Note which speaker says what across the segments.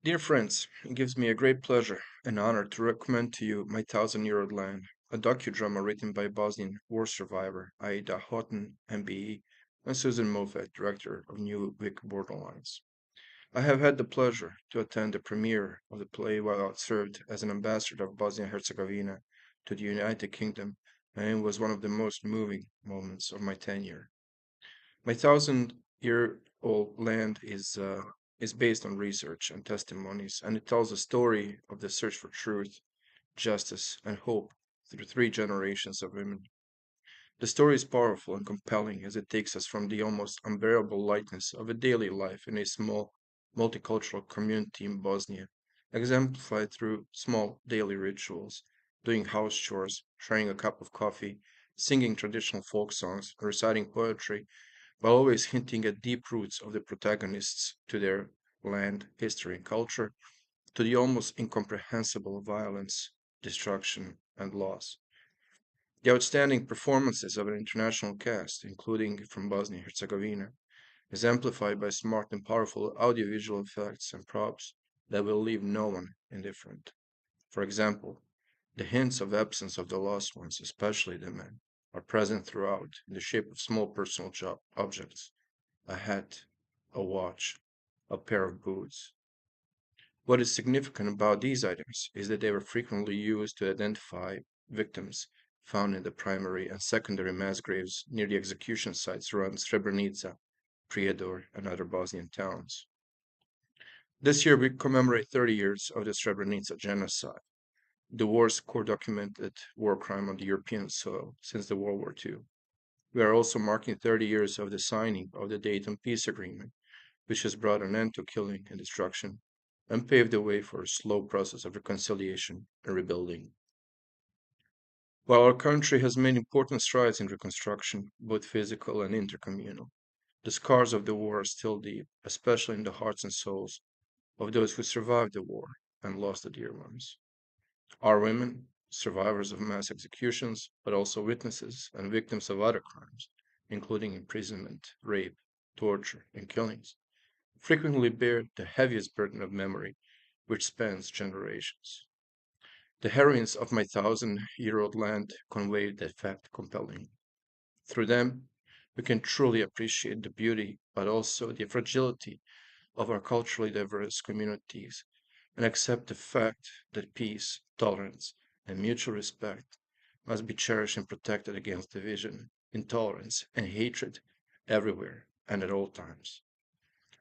Speaker 1: Dear friends, it gives me a great pleasure and honor to recommend to you My Thousand-Year-Old Land, a docudrama written by Bosnian war survivor Aida Houghton, MBE, and Susan Moffat, director of New Vic Borderlands. I have had the pleasure to attend the premiere of the play while I served as an ambassador of Bosnia and Herzegovina to the United Kingdom, and it was one of the most moving moments of my tenure. My thousand-year-old land is based on research and testimonies, and it tells the story of the search for truth, justice, and hope through three generations of women. The story is powerful and compelling as it takes us from the almost unbearable lightness of a daily life in a small, multicultural community in Bosnia, exemplified through small daily rituals, doing house chores, sharing a cup of coffee, singing traditional folk songs, and reciting poetry while always hinting at deep roots of the protagonists to their land, history, and culture, to the almost incomprehensible violence, destruction, and loss. The outstanding performances of an international cast, including from Bosnia and Herzegovina, is amplified by smart and powerful audiovisual effects and props that will leave no one indifferent. For example, the hints of absence of the lost ones, especially the men, are present throughout in the shape of small personal objects: a hat, a watch, a pair of boots. What is significant about these items is that they were frequently used to identify victims found in the primary and secondary mass graves near the execution sites around Srebrenica, Prijedor, and other Bosnian towns. This year we commemorate 30 years of the Srebrenica genocide, the war's core documented war crime on the European soil since the World War II. We are also marking 30 years of the signing of the Dayton Peace Agreement, which has brought an end to killing and destruction and paved the way for a slow process of reconciliation and rebuilding. While our country has made important strides in reconstruction, both physical and intercommunal, the scars of the war are still deep, especially in the hearts and souls of those who survived the war and lost the dear ones. Our women, survivors of mass executions, but also witnesses and victims of other crimes, including imprisonment, rape, torture, and killings, frequently bear the heaviest burden of memory, which spans generations. The heroines of My Thousand-Year-Old Land convey that fact compellingly. Through them, we can truly appreciate the beauty, but also the fragility of our culturally diverse communities and accept the fact that peace, tolerance, and mutual respect must be cherished and protected against division, intolerance, and hatred everywhere and at all times.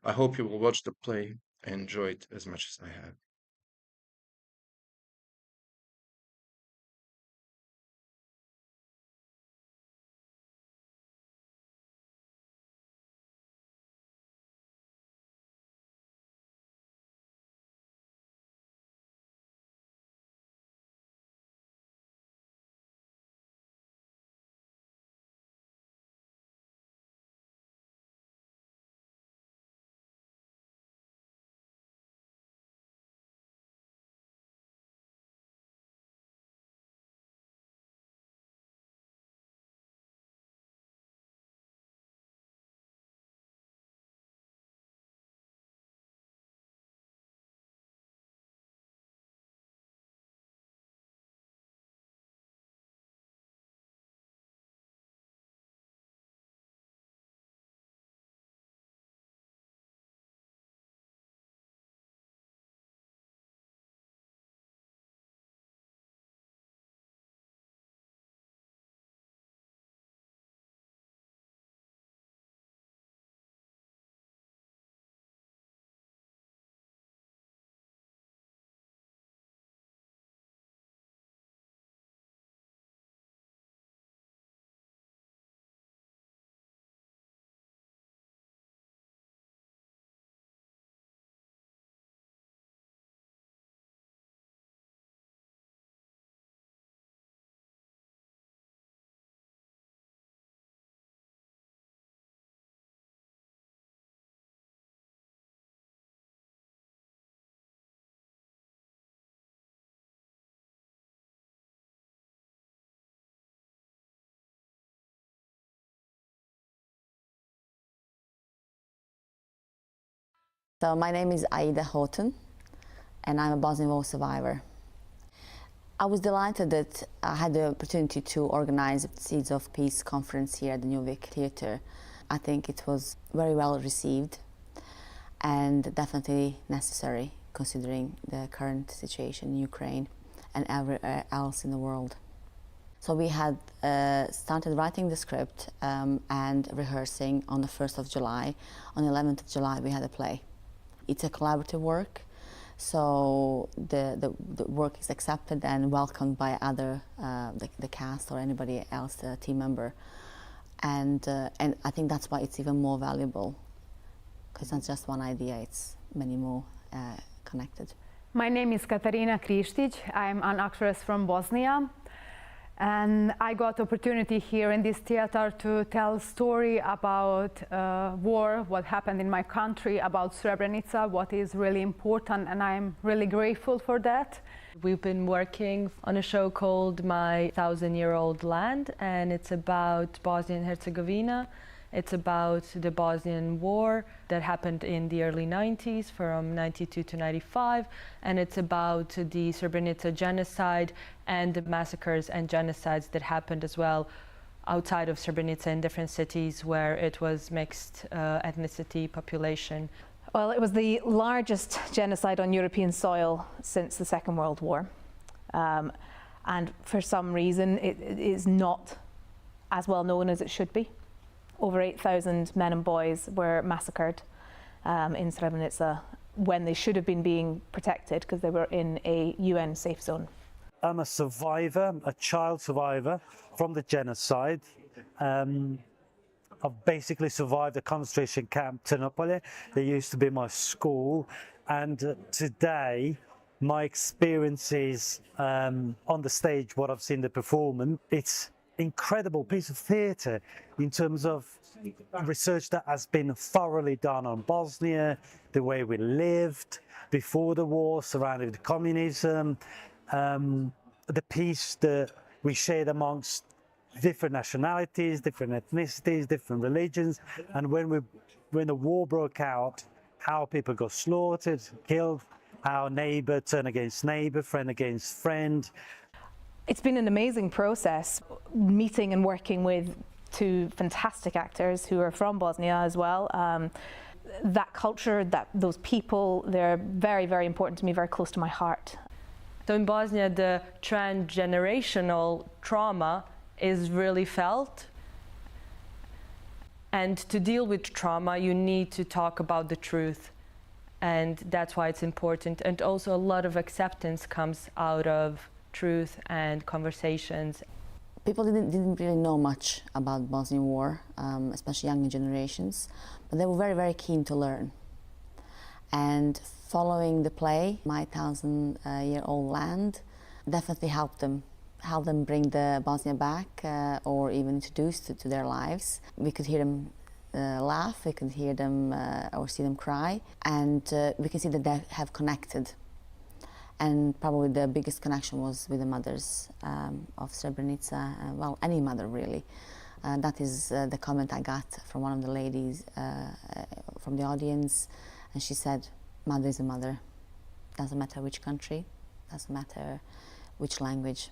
Speaker 1: I hope you will watch the play and enjoy it as much as I have.
Speaker 2: So my name is Aida Houghton. and I'm a Bosnian War survivor. I was delighted that I had the opportunity to organize the Seeds of Peace conference here at the New Vic Theatre. I think it was very well received and definitely necessary considering the current situation in Ukraine and everywhere else in the world. So we had started writing the script and rehearsing on the 1st of July. On the 11th of July we had a play. It's a collaborative work, so the work is accepted and welcomed by other, the cast or anybody else, a team member. And I think that's why it's even more valuable, because it's not just one idea, it's many more connected.
Speaker 3: My name is Katarina Krištić. I'm an actress from Bosnia. And I got opportunity here in this theater to tell story about war, what happened in my country, about Srebrenica, what is really important, and I'm really grateful for that.
Speaker 4: We've been working on a show called My 1,000-Year-Old Land, and it's about Bosnia and Herzegovina. It's about the Bosnian War that happened in the early 90s, from 92 to 95, and it's about the Srebrenica genocide and the massacres and genocides that happened as well outside of Srebrenica in different cities where it was mixed ethnicity population.
Speaker 5: Well, it was the largest genocide on European soil since the Second World War. And for some reason, it is not as well known as it should be. Over 8,000 men and boys were massacred in Srebrenica when they should have been being protected because they were in a UN safe zone.
Speaker 6: I'm a survivor, a child survivor from the genocide. I've basically survived a concentration camp, Ternopole. It used to be my school. And today, my experiences on the stage, what I've seen the performance, it's incredible piece of theatre in terms of research that has been thoroughly done on Bosnia, the way we lived before the war, surrounded with communism, the peace that we shared amongst different nationalities, different ethnicities, different religions, and when the war broke out, how people got slaughtered, killed, how neighbour turned against neighbour, friend against friend.
Speaker 5: It's been an amazing process, meeting and working with two fantastic actors who are from Bosnia as well. That culture, those people, they're very, very important to me, very close to my heart.
Speaker 4: So in Bosnia, the transgenerational trauma is really felt. And to deal with trauma, you need to talk about the truth. And that's why it's important. And also a lot of acceptance comes out of truth and conversations.
Speaker 2: People didn't really know much about Bosnian War, especially younger generations, but they were very, very keen to learn. And following the play, My 1,000-Year-Old Land, definitely helped them bring the Bosnia back or even introduce to their lives. We could hear them laugh, we could hear them or see them cry, and we can see that they have connected. And probably the biggest connection was with the mothers of Srebrenica, well, any mother really. That is the comment I got from one of the ladies from the audience, and she said, "Mother is a mother. Doesn't matter which country, doesn't matter which language."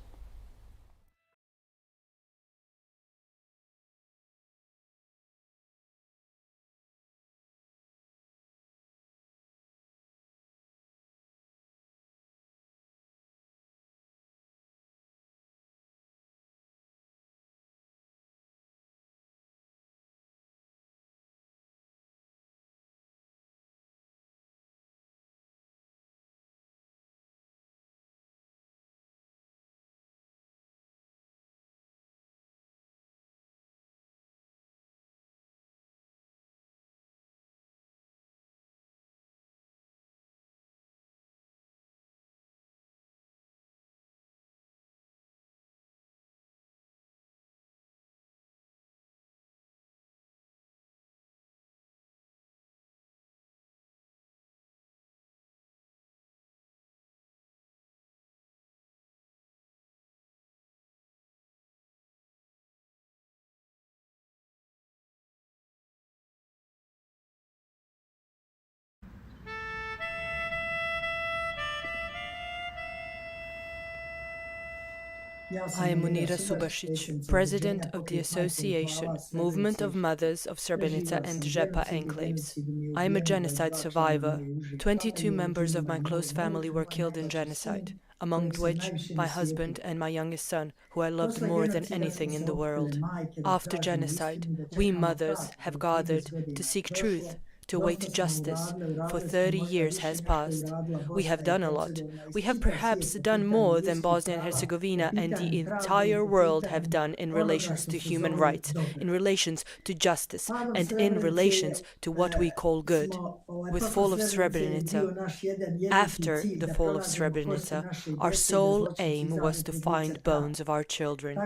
Speaker 4: I am Munira Subasic, President of the Association Movement of Mothers of Srebrenica and Žepa Enclaves. I am a genocide survivor. 22 members of my close family were killed in genocide, among which my husband and my youngest son, who I loved more than anything in the world. After genocide, we mothers have gathered to seek truth, to await justice. For 30 years has passed. We have done a lot. We have perhaps done more than Bosnia and Herzegovina and the entire world have done in relations to human rights, in relations to justice, and in relations to what we call good. With fall of Srebrenica, after the fall of Srebrenica, our sole aim was to find bones of our children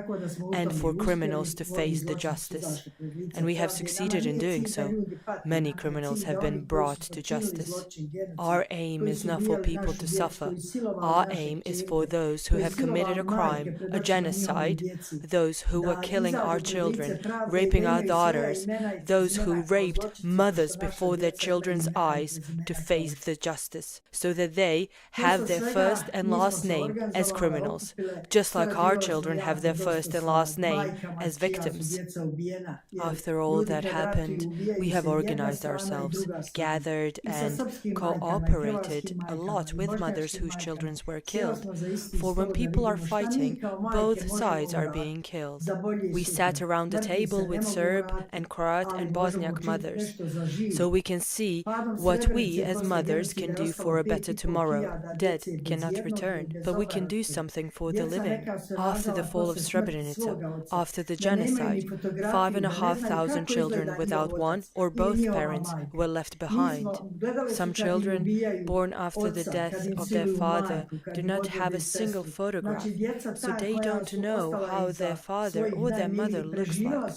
Speaker 4: and for criminals to face the justice. And we have succeeded in doing so. Many criminals have been brought to justice. Our aim is not for people to suffer. Our aim is for those who have committed a crime, a genocide, those who were killing our children, raping our daughters, those who raped mothers before their children's eyes, to face the justice, so that they have their first and last name as criminals, just like our children have their first and last name as victims. After all that happened, we have organized ourselves, gathered and cooperated a lot with mothers whose children were killed. For when people are fighting, both sides are being killed. We sat around the table with Serb and Croat and Bosniak mothers, so we can see what we as mothers can do for a better tomorrow. Dead cannot return, but we can do something for the living. After the fall of Srebrenica, after the genocide, 5,500 children without one or both parents were left behind. Some children, born after the death of their father, do not have a single photograph, so they don't know how their father or their mother looks like.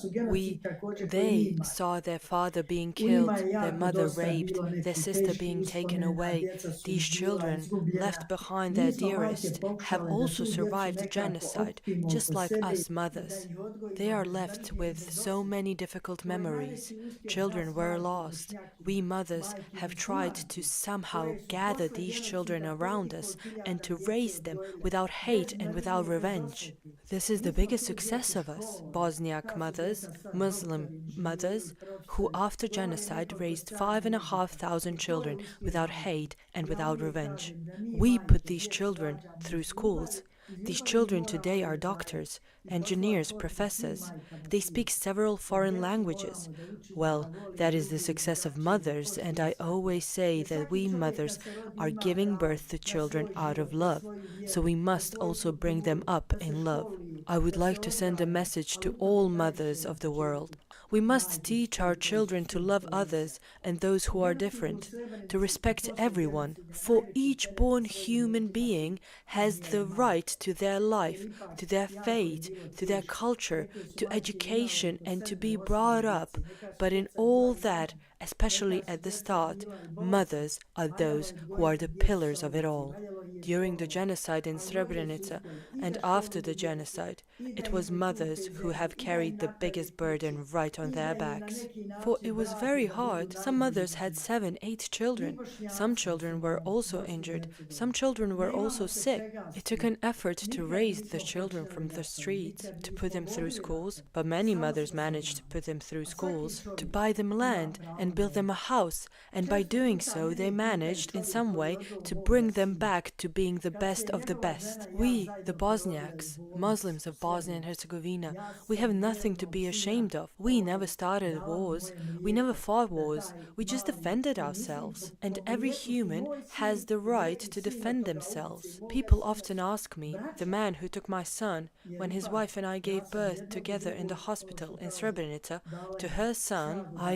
Speaker 4: They saw their father being killed, their mother raped, their sister being taken away. These children, left behind their dearest, have also survived genocide, just like us mothers. They are left with so many difficult memories. Children were lost. We mothers have tried to somehow gather these children around us and to raise them without hate and without revenge. This is the biggest success of us, Bosniak mothers, Muslim mothers, who after genocide raised 5,500 children without hate and without revenge. We put these children through schools. These children today are doctors, engineers, professors. They speak several foreign languages. Well, that is the success of mothers, and I always say that we mothers are giving birth to children out of love, so we must also bring them up in love. I would like to send a message to all mothers of the world. We must teach our children to love others and those who are different, to respect everyone, for each born human being has the right to their life, to their fate, to their culture, to education, and to be brought up. But in all that, especially at the start, mothers are those who are the pillars of it all. During the genocide in Srebrenica and after the genocide, it was mothers who have carried the biggest burden right on their backs. For it was very hard. Some mothers had 7, 8 children. Some children were also injured. Some children were also sick. It took an effort to raise the children from the streets, to put them through schools, but many mothers managed to put them through schools, to buy them land and build them a house, and by doing so they managed in some way to bring them back to being the best of the best. We, the Bosniaks, Muslims of Bosnia and Herzegovina, we have nothing to be ashamed of. We never started wars. We never fought wars. We just defended ourselves. And every human has the right to defend themselves. People often ask me, the man who took my son when his wife and I gave birth together in the hospital in Srebrenica to her son, I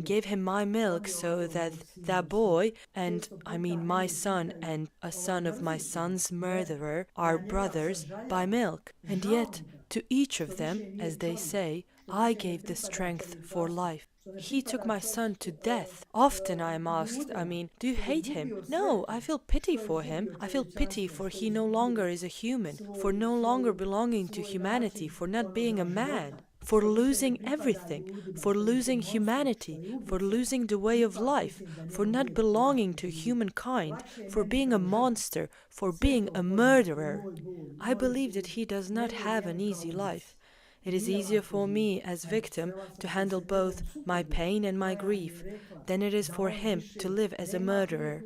Speaker 4: gave him my milk so that boy, and I mean my son and a son of my son's murderer, are brothers by milk. And yet, to each of them, as they say, I gave the strength for life. He took my son to death. Often I am asked, do you hate him? No, I feel pity for him. I feel pity for he no longer is a human, for no longer belonging to humanity, for not being a man.
Speaker 7: for losing everything, for losing humanity, for losing the way of life, for not belonging to humankind, for being a monster, for being a murderer. I believe that he does not have an easy life. It is easier for me as victim to handle both my pain and my grief than it is for him to live as a murderer.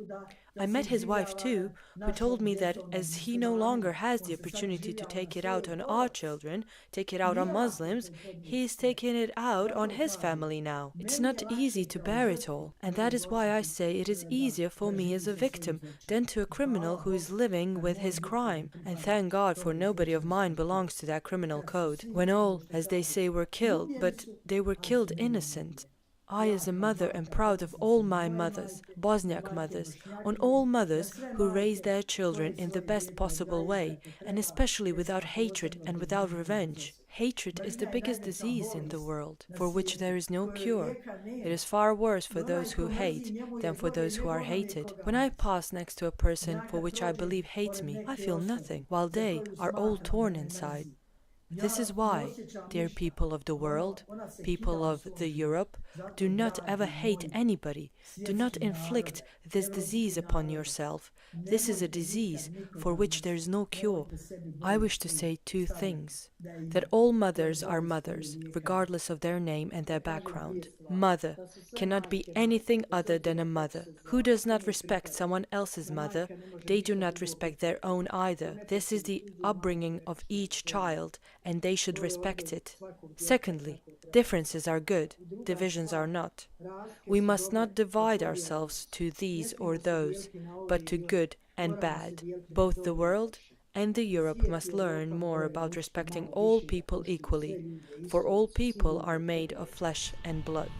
Speaker 7: I met his wife too, who told me that as he no longer has the opportunity to take it out on our children, take it out on Muslims, he is taking it out on his family now. It's not easy to bear it all, and that is why I say it is easier for me as a victim than to a criminal who is living with his crime. And thank God, for nobody of mine belongs to that criminal code. When all, as they say, were killed, but they were killed innocent. I, as a mother, am proud of all my mothers, Bosniak mothers, on all mothers who raise their children in the best possible way, and especially without hatred and without revenge. Hatred is the biggest disease in the world, for which there is no cure. It is far worse for those who hate than for those who are hated. When I pass next to a person for which I believe hates me, I feel nothing, while they are all torn inside. This is why, dear people of the world, people of the Europe, do not ever hate anybody. Do not inflict this disease upon yourself. This is a disease for which there is no cure. I wish to say two things. That all mothers are mothers, regardless of their name and their background. Mother cannot be anything other than a mother. Who does not respect someone else's mother, they do not respect their own either. This is the upbringing of each child, and they should respect it. Secondly, differences are good, divisions are not. We must not divide ourselves to these or those, but to good and bad. Both the world and the Europe must learn more about respecting all people equally, for all people are made of flesh and blood.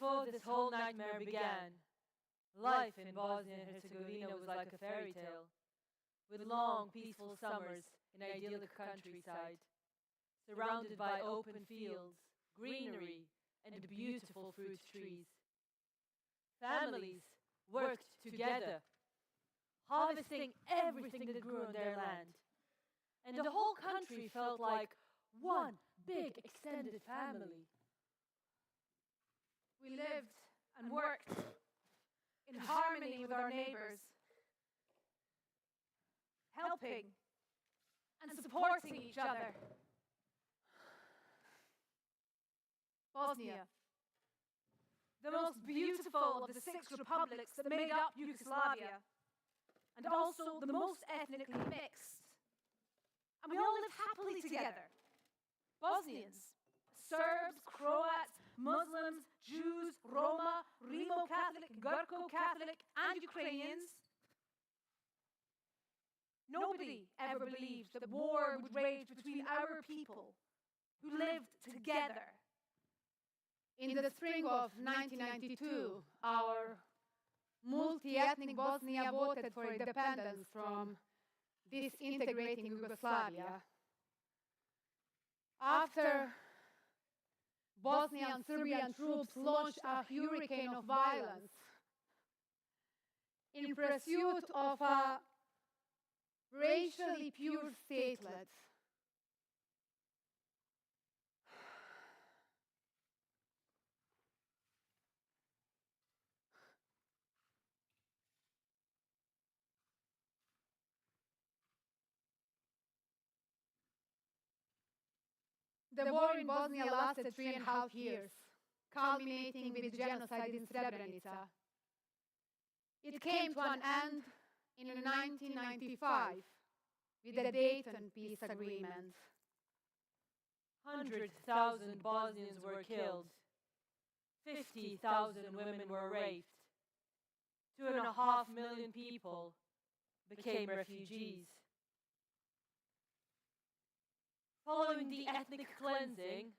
Speaker 4: before this whole nightmare began, life in Bosnia and Herzegovina was like a fairy tale, with long, peaceful summers in idyllic countryside, surrounded by open fields, greenery, and beautiful fruit trees. Families worked together, harvesting everything that grew on their land, and the whole country felt like one big extended family.
Speaker 3: We lived and worked in harmony with our neighbors, helping and supporting each other. Bosnia, the most beautiful of the 6 republics that made up Yugoslavia, and also the most ethnically mixed. And we all lived happily together. Bosnians, Serbs, Croats, Muslims, Jews, Roma, Rimo-Catholic, Grko-Catholic, and Ukrainians. Nobody ever believed that war would rage between our people who lived together. In the spring of 1992, our multi-ethnic Bosnia voted for independence from disintegrating Yugoslavia. After Bosnian and Serbian troops launched a hurricane of violence in pursuit of a racially pure statelet, the war in Bosnia lasted 3.5 years, culminating with genocide in Srebrenica. It came to an end in 1995 with the Dayton Peace Agreement.
Speaker 4: 100,000 Bosnians were killed. 50,000 women were raped. 2.5 million people became refugees. Following the ethnic cleansing,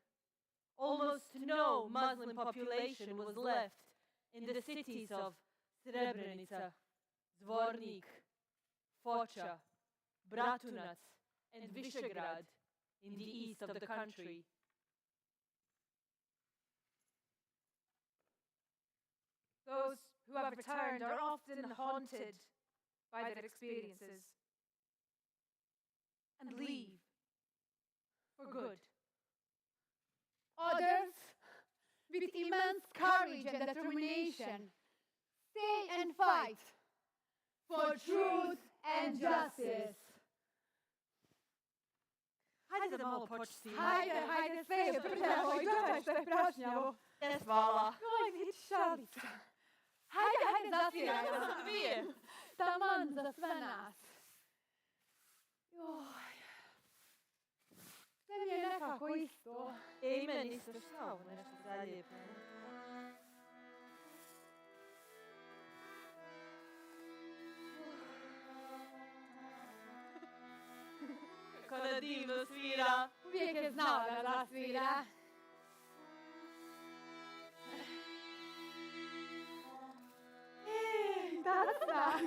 Speaker 4: almost no Muslim population was left in the cities of Srebrenica, Zvornik, Foča, Bratunac, and Visegrad in the east of the country.
Speaker 3: Those who have returned are often haunted by their experiences and leave for good. Others, with immense courage and determination, stay and fight for truth and justice.
Speaker 4: Hajde da malo počistimo.
Speaker 3: Hajde, sve je prljavo i gledaj što je prašnjavo.
Speaker 4: Hvala.
Speaker 3: Oj, vidi šalica. Hajde, zasviraj.
Speaker 4: Dvije.
Speaker 3: Taman za sve nas. Joj. Sve mi je nekako isto.
Speaker 4: I meni isto, šta ovo nešto zalijepo? Kako da divno svira.
Speaker 3: Uvijek je znao da zasvira. Tata!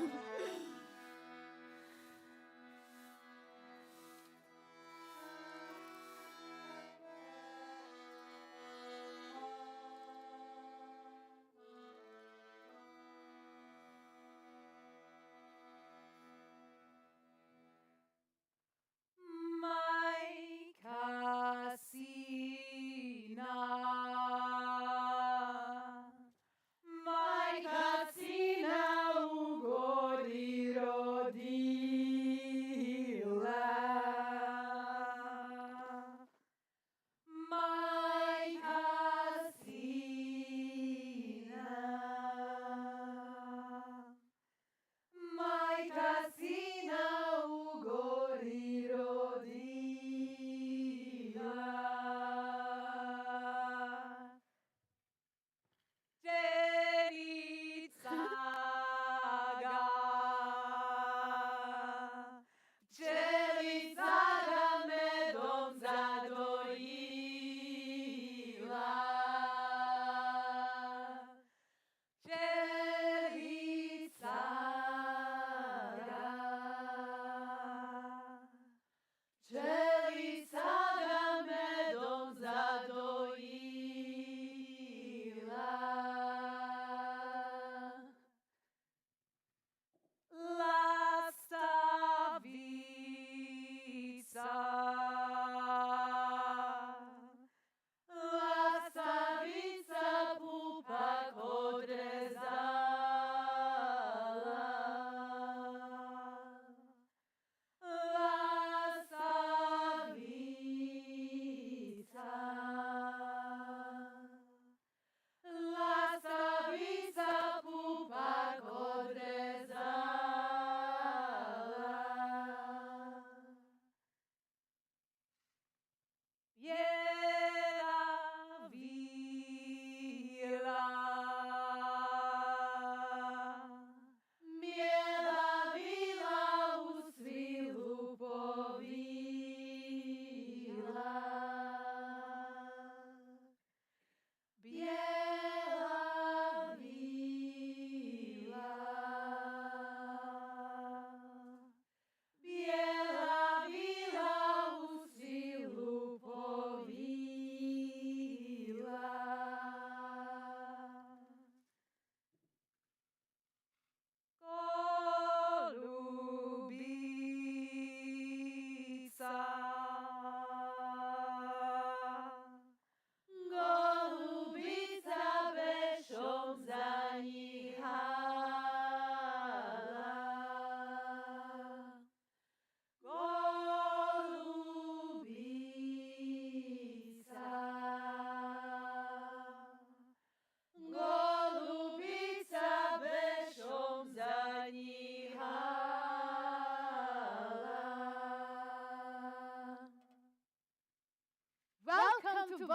Speaker 3: Majka sina, majka sina u gori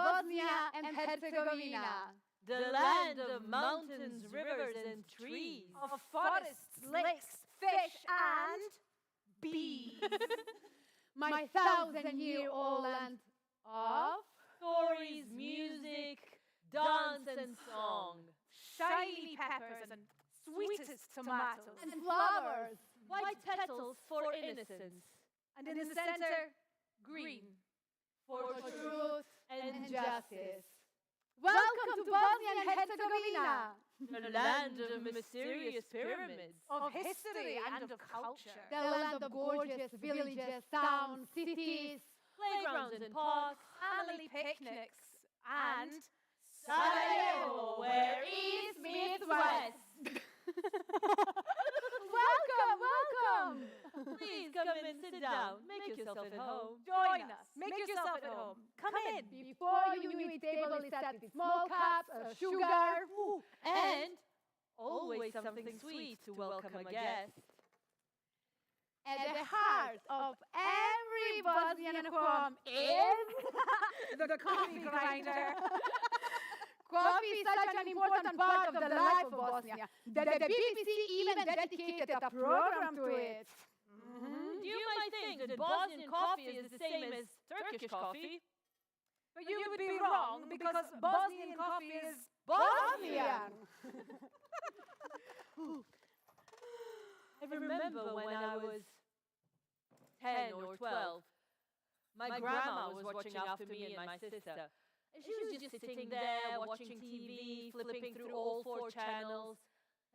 Speaker 3: Bosnia and Herzegovina,
Speaker 7: the land of mountains, rivers, and trees,
Speaker 3: of forests, lakes, fish, and bees. My 1,000-year-old land of
Speaker 7: stories, music, dance, and song,
Speaker 5: shiny peppers and sweetest tomatoes,
Speaker 3: and flowers,
Speaker 7: white petals for innocence,
Speaker 5: and in the center, green
Speaker 7: for
Speaker 3: for
Speaker 7: truth.
Speaker 3: truth
Speaker 7: and
Speaker 3: and justice. Welcome to Bosnia and Herzegovina,
Speaker 7: The land of mysterious pyramids,
Speaker 5: of history and of culture.
Speaker 3: the land of gorgeous villages, towns, cities,
Speaker 7: playgrounds and parks,
Speaker 5: Family picnics and
Speaker 7: Sarajevo, where east meets west.
Speaker 3: Welcome!
Speaker 7: Please come and sit down. Make yourself at home.
Speaker 5: join us. Make yourself at home. Come in.
Speaker 3: Before you eat, table is set with small cups of sugar.
Speaker 7: And always something sweet to welcome a guest.
Speaker 3: At the heart of every Bosnian home is
Speaker 5: The coffee grinder.
Speaker 3: coffee is such an important part of the life of Bosnia that the BBC even dedicated a program to it.
Speaker 7: You might think that Bosnian coffee is the same as Turkish coffee.
Speaker 5: But you would be wrong because Bosnian coffee is
Speaker 3: Bosnian!
Speaker 7: I remember when I was 10 or 12, my grandma was watching after me and my sister. And she was just sitting there watching TV, flipping through all 4 channels.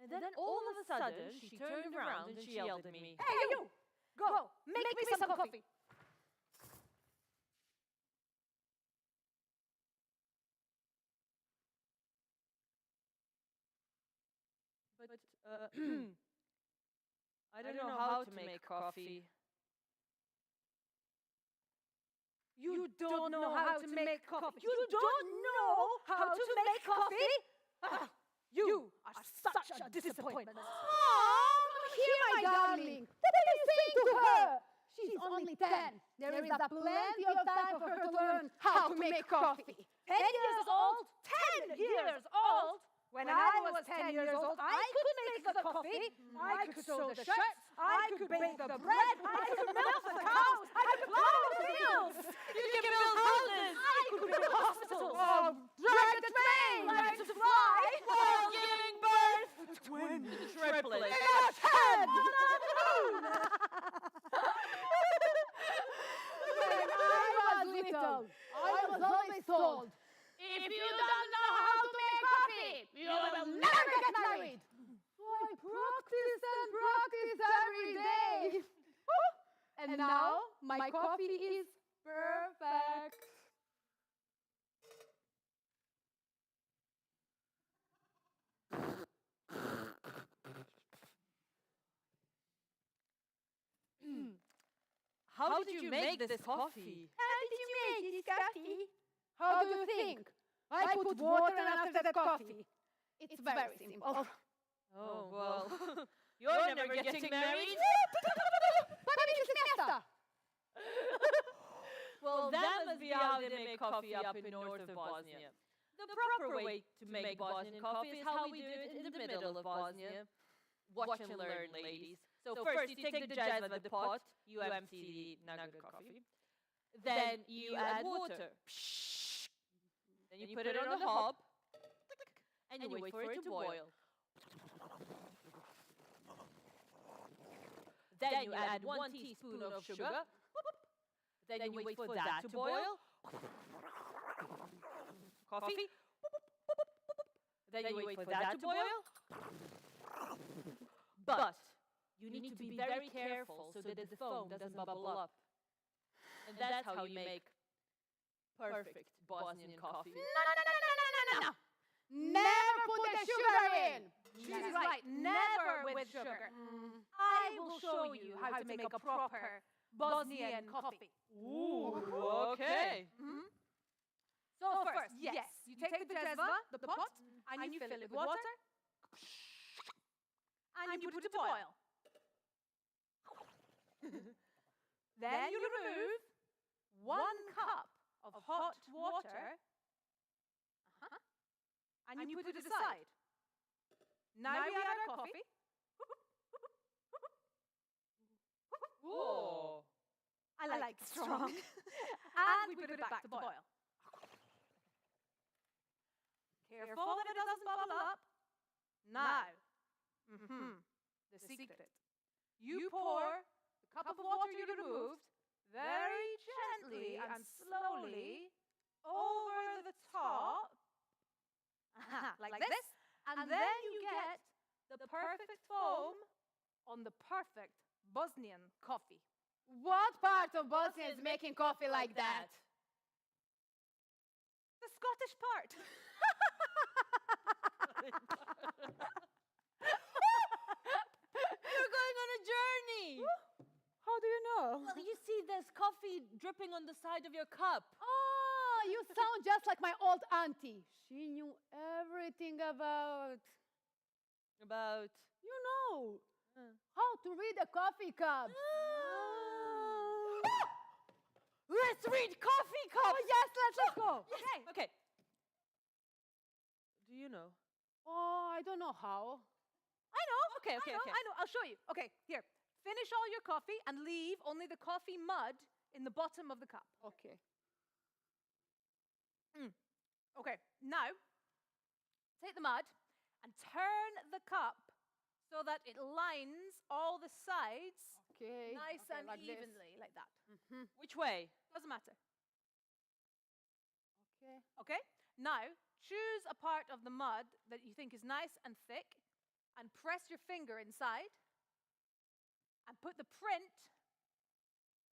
Speaker 7: And then all of a sudden, she turned around and she yelled at me.
Speaker 5: Hey, you! Go! Make me some coffee.
Speaker 7: But I don't know how to make coffee.
Speaker 5: You don't know how to make coffee. You don't know how to make coffee? Ah, you are such a disappointment.
Speaker 3: Come here, my darling. What are you saying to her? She's only 10. There is a plenty of time for her to learn how to make coffee.
Speaker 5: 10 years old? 10 years old? When I was 10 years old, I could make the coffee, I could sew the shirts, I could bake the bread, I could milk the cows, I could plow the fields.
Speaker 7: You can build houses!
Speaker 5: I could build hospitals, drive the train, learn to fly,
Speaker 7: While giving birth
Speaker 5: to twins,
Speaker 7: triplets.
Speaker 5: in a tent.
Speaker 3: When I was little, I was always told, if you don't know how to make coffee, you will never get married. So I practiced and practiced every day. And now my coffee is perfect.
Speaker 7: How did you make this coffee?
Speaker 3: How did you make this coffee? How do you think? I put water after the coffee. It's very simple.
Speaker 7: Oh, well, you're never getting married. Well, that must be how they make coffee up in north of Bosnia. The proper way to make Bosnian coffee is how we do it in the middle of Bosnia. Watch and learn, ladies. So first you take the jazva, the pot, you empty the nugget coffee. Then you add water. Then you put it on the hob, and you wait for it to boil. Then you add 1 teaspoon of sugar. Then you wait for that to boil. Coffee. Then you wait for that to boil. But you need to be very careful so that the foam doesn't bubble up. And that's how you make perfect Bosnian coffee.
Speaker 3: No. Never put the sugar in.
Speaker 5: She's right, never with sugar. I will show you how to make a proper Bosnian coffee.
Speaker 7: Ooh, okay.
Speaker 5: So first, yes, you take the jezva, the pot, and you fill it with water, and you put it to boil. Then you remove 1 cup of hot water and you put it aside. Now we add our coffee.
Speaker 7: Whoa.
Speaker 5: I like it strong. And we put it back to boil. Careful that it doesn't bubble up. Now, the secret. You pour the cup of water you removed very gently and slowly over the top, like this, and then you get the perfect foam on the perfect Bosnian coffee.
Speaker 3: What part of Bosnia is making coffee like that?
Speaker 5: The Scottish part.
Speaker 7: You're going on a journey.
Speaker 3: How do you know?
Speaker 7: Well, you see there's coffee dripping on the side of your cup.
Speaker 3: Oh, you sound just like my old auntie. She knew everything about,
Speaker 7: About...
Speaker 3: you know, how to read a coffee cup.
Speaker 7: Let's read coffee cups.
Speaker 3: Oh, yes, let's go.
Speaker 7: Okay. Do you know?
Speaker 3: Oh, I don't know how.
Speaker 5: I know.
Speaker 7: Okay.
Speaker 5: I know. I'll show you. Okay, here. Finish all your coffee and leave only the coffee mud in the bottom of the cup.
Speaker 3: Okay.
Speaker 5: Okay, now take the mud and turn the cup so that it lines all the sides
Speaker 3: Okay.
Speaker 5: nice
Speaker 3: Okay,
Speaker 5: and
Speaker 3: like this.
Speaker 5: evenly, like that.
Speaker 7: Which way?
Speaker 5: Doesn't matter.
Speaker 3: Okay.
Speaker 5: Okay? Now, choose a part of the mud that you think is nice and thick and press your finger inside and put the print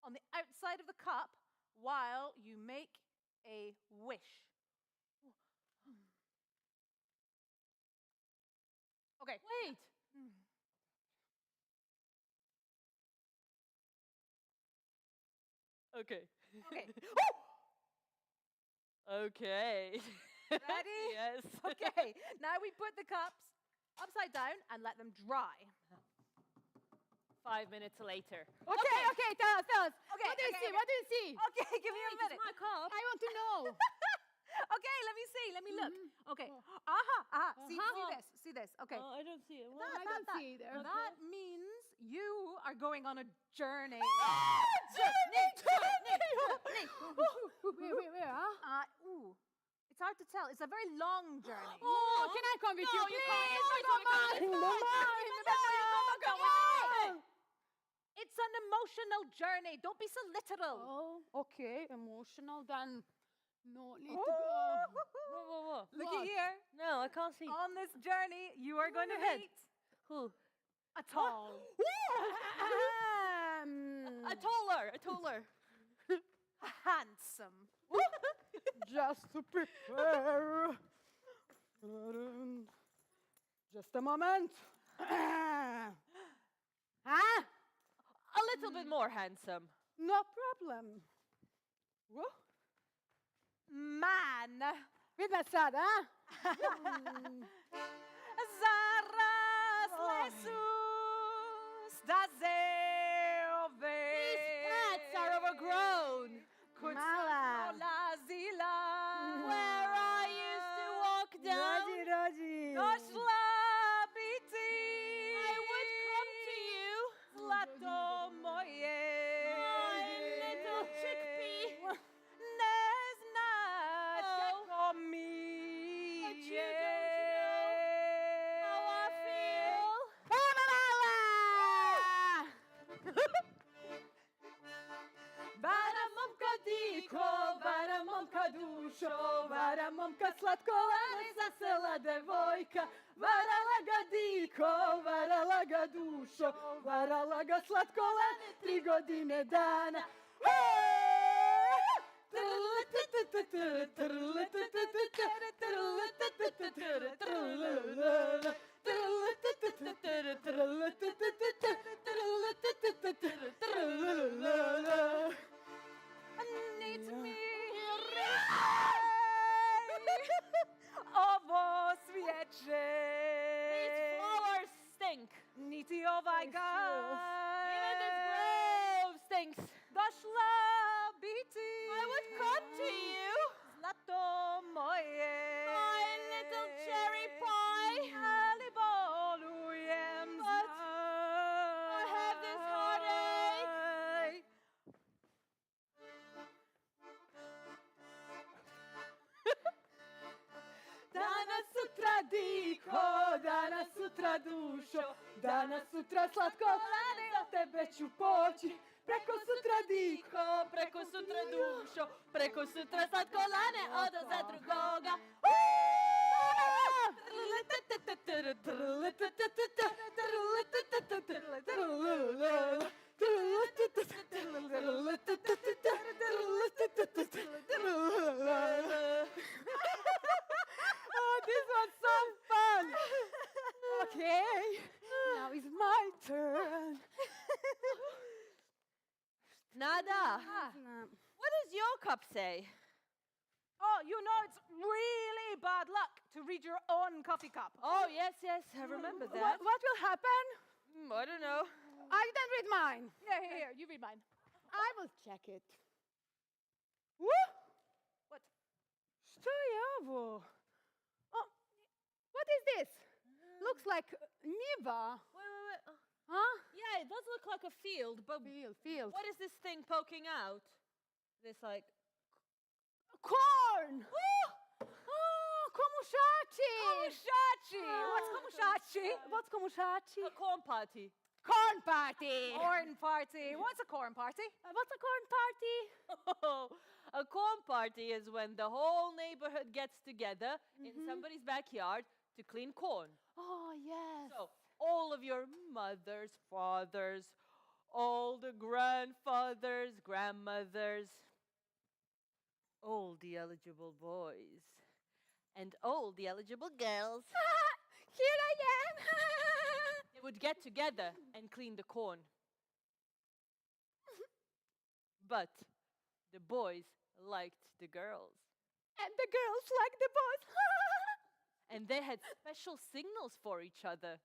Speaker 5: on the outside of the cup while you make a wish. Okay.
Speaker 7: Wait. Okay.
Speaker 5: Okay.
Speaker 7: Okay.
Speaker 5: Ready?
Speaker 7: Yes.
Speaker 5: Okay. Now we put the cups upside down and let them dry.
Speaker 7: 5 minutes later.
Speaker 3: Okay, tell us.
Speaker 5: Okay,
Speaker 3: What do you
Speaker 5: okay,
Speaker 3: see?
Speaker 5: okay.
Speaker 3: What do you see?
Speaker 5: Okay, give me a minute.
Speaker 7: My cup.
Speaker 3: I want to know.
Speaker 5: Okay, let me see. Let me look. Okay. See this. Okay.
Speaker 7: Oh, I don't see it. What?
Speaker 3: I don't see either.
Speaker 5: That means you are going on a journey.
Speaker 3: Where, huh?
Speaker 5: It's hard to tell. It's a very long journey.
Speaker 3: Oh, can I come with you?
Speaker 7: No, you can't.
Speaker 5: It's an emotional journey. Don't be so literal.
Speaker 3: Oh, okay. Emotional, then no need to go.
Speaker 7: Whoa.
Speaker 5: Look
Speaker 3: What?
Speaker 5: at here.
Speaker 7: No, I can't see.
Speaker 5: On this journey, you are going to
Speaker 7: ahead.
Speaker 5: meet
Speaker 7: Who?
Speaker 5: a tall,
Speaker 7: A taller.
Speaker 5: handsome,
Speaker 3: Just to prepare. Just a moment. Huh?
Speaker 7: A little bit more handsome.
Speaker 3: No problem. Whoa.
Speaker 5: man.
Speaker 3: Видно sad, huh?
Speaker 5: Zaraz Jesus da zeove.
Speaker 7: These plants are overgrown.
Speaker 3: Mala.
Speaker 7: Where I used to walk down,
Speaker 5: Doszła biti.
Speaker 7: I would come to you,
Speaker 5: Zlato moje.
Speaker 7: my little chickpea.
Speaker 5: Nie znasz
Speaker 7: Oh.
Speaker 5: jako mi.
Speaker 7: But you don't know how I feel.
Speaker 5: Vara momka diko, vara momka dušo, vara momka slatkolana, zasela devojka. Varala ga diko, varala ga dušo, varala ga slatkolane 3 godine dana. Nic mi ovo svijeće.
Speaker 7: These flowers stink.
Speaker 5: Niti ovaj gaj.
Speaker 7: Even this grove stinks.
Speaker 5: Došla biti.
Speaker 7: I would come to you,
Speaker 5: Zlato moje.
Speaker 7: my little
Speaker 3: dušo, danas sutra slatko lane, od tebe ću poći, preko sutra diko,
Speaker 7: preko sutra dušo, preko sutra slatko lane, odo za drugoga.
Speaker 3: Oh, this was so fun! Okay, now it's my turn.
Speaker 7: Nada, what does your cup say?
Speaker 5: Oh, you know it's really bad luck to read your own coffee cup.
Speaker 7: Oh, yes, I remember that.
Speaker 3: What will happen?
Speaker 7: I don't know.
Speaker 3: I didn't read mine.
Speaker 5: Here, you read mine.
Speaker 3: I will check it.
Speaker 5: What?
Speaker 3: Što je ovo? Oh, what is this? Looks like njiva.
Speaker 7: Wait.
Speaker 3: Huh?
Speaker 7: Yeah, it does look like a field, but
Speaker 3: Field.
Speaker 7: what is this thing poking out? This like...
Speaker 3: Corn! Oh, komushachi!
Speaker 5: Komushachi! What's komushachi?
Speaker 3: What's komushachi?
Speaker 7: A corn party.
Speaker 3: Corn party!
Speaker 5: Corn party. What's a corn party?
Speaker 3: What's a corn party?
Speaker 7: Oh, a corn party is when the whole neighborhood gets together in somebody's backyard to clean corn.
Speaker 3: Oh, yes.
Speaker 7: So, all of your mothers, fathers, all the grandfathers, grandmothers, all the eligible boys, and all the eligible girls.
Speaker 3: Here I am!
Speaker 7: They would get together and clean the corn. But the boys liked the girls.
Speaker 3: And the girls like the boys.
Speaker 7: And they had special signals for each other.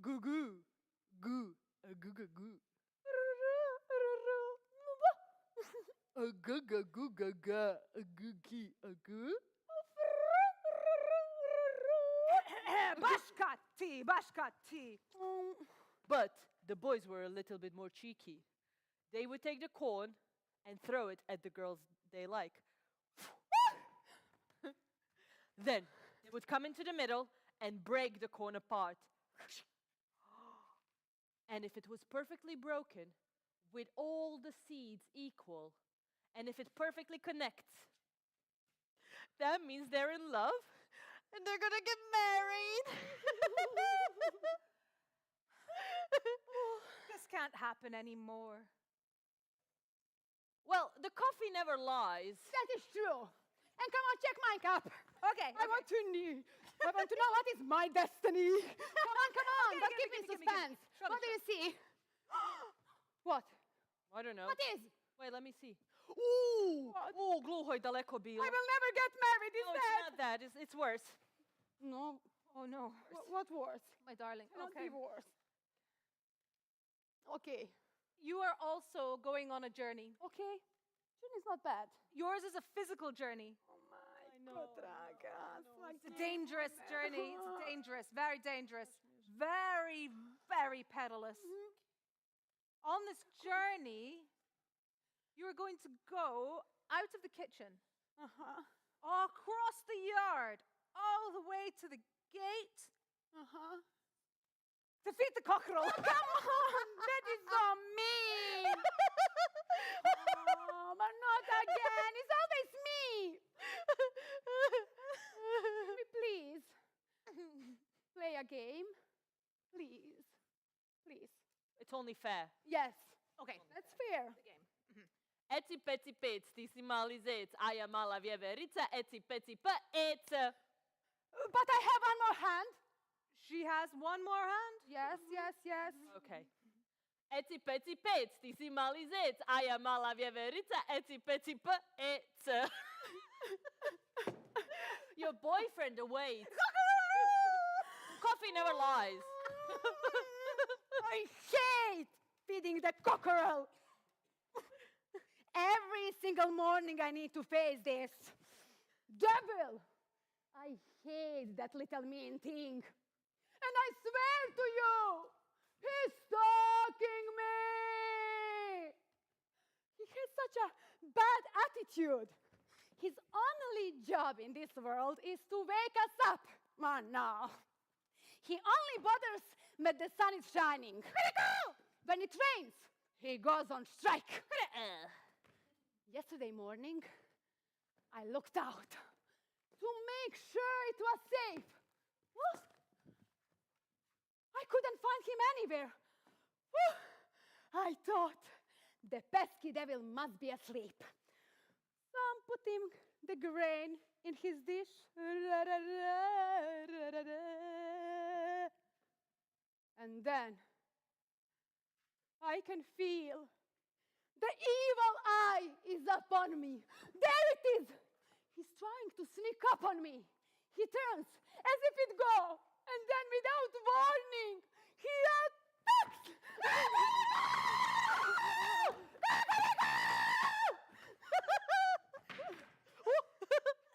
Speaker 7: Goo goo, goo, a goo goo goo. A goo goo goo goo goo, a goo gee, a goo.
Speaker 5: Bashkati.
Speaker 7: But the boys were a little bit more cheeky. They would take the corn and throw it at the girls they like. Then they would come into the middle and break the corn apart. And if it was perfectly broken, with all the seeds equal, and if it perfectly connects, that means they're in love and they're gonna get married.
Speaker 5: This can't happen anymore.
Speaker 7: Well, the coffee never lies.
Speaker 3: That is true. And come on, check my cup.
Speaker 5: Okay.
Speaker 3: I want to know what is my destiny. Come on.
Speaker 5: Okay,
Speaker 3: Don't
Speaker 5: give
Speaker 3: keep
Speaker 5: me,
Speaker 3: me
Speaker 5: give me.
Speaker 3: suspense.
Speaker 5: Show me,
Speaker 3: What do you see? What?
Speaker 7: I don't know.
Speaker 3: What is?
Speaker 7: Wait, let me see. Ooh! Ooh, gluhoj daleko bilo.
Speaker 3: I will never get married, is
Speaker 7: No,
Speaker 3: that?
Speaker 7: it's not that. It's worse.
Speaker 3: No.
Speaker 5: Oh no.
Speaker 3: What worse?
Speaker 5: My darling.
Speaker 3: Cannot
Speaker 5: Okay.
Speaker 3: be worse. Okay.
Speaker 5: You are also going on a journey.
Speaker 3: Okay. Journey's not bad.
Speaker 5: Yours is a physical journey.
Speaker 3: Oh my Potragas.
Speaker 5: It's a dangerous journey. It's dangerous, very dangerous, very, very perilous. On this journey, you are going to go out of the kitchen, across the yard, all the way to the gate. Defeat the cockerel.
Speaker 3: Come on, that is so mean. Oh, but not again. It's always me. Can we please play a game? Please.
Speaker 7: It's only fair.
Speaker 3: Yes.
Speaker 5: Okay.
Speaker 3: That's fair.
Speaker 5: The game.
Speaker 7: Eci peci pec, ti si mali zec, a ja mala vjeverica, eci peci pec.
Speaker 3: But I have one more hand.
Speaker 5: She has one more hand.
Speaker 3: Yes.
Speaker 7: Okay. Eci peci pec, ti si mali zec, a ja mala vjeverica, eci peci pec. Your boyfriend awaits. Coffee never lies.
Speaker 3: I hate feeding the cockerel. Every single morning I need to face this. Devil! I hate that little mean thing. And I swear to you, he's stalking me. He has such a bad attitude. His only job in this world is to wake us up. Man, no. He only bothers when the sun is shining. When it rains, he goes on strike. Yesterday morning, I looked out to make sure it was safe. Well, I couldn't find him anywhere. I thought the pesky devil must be asleep. So I'm putting the grain in his dish. And then I can feel the evil eye is upon me. There it is. He's trying to sneak up on me. He turns as if it go, and then without warning, he attacks.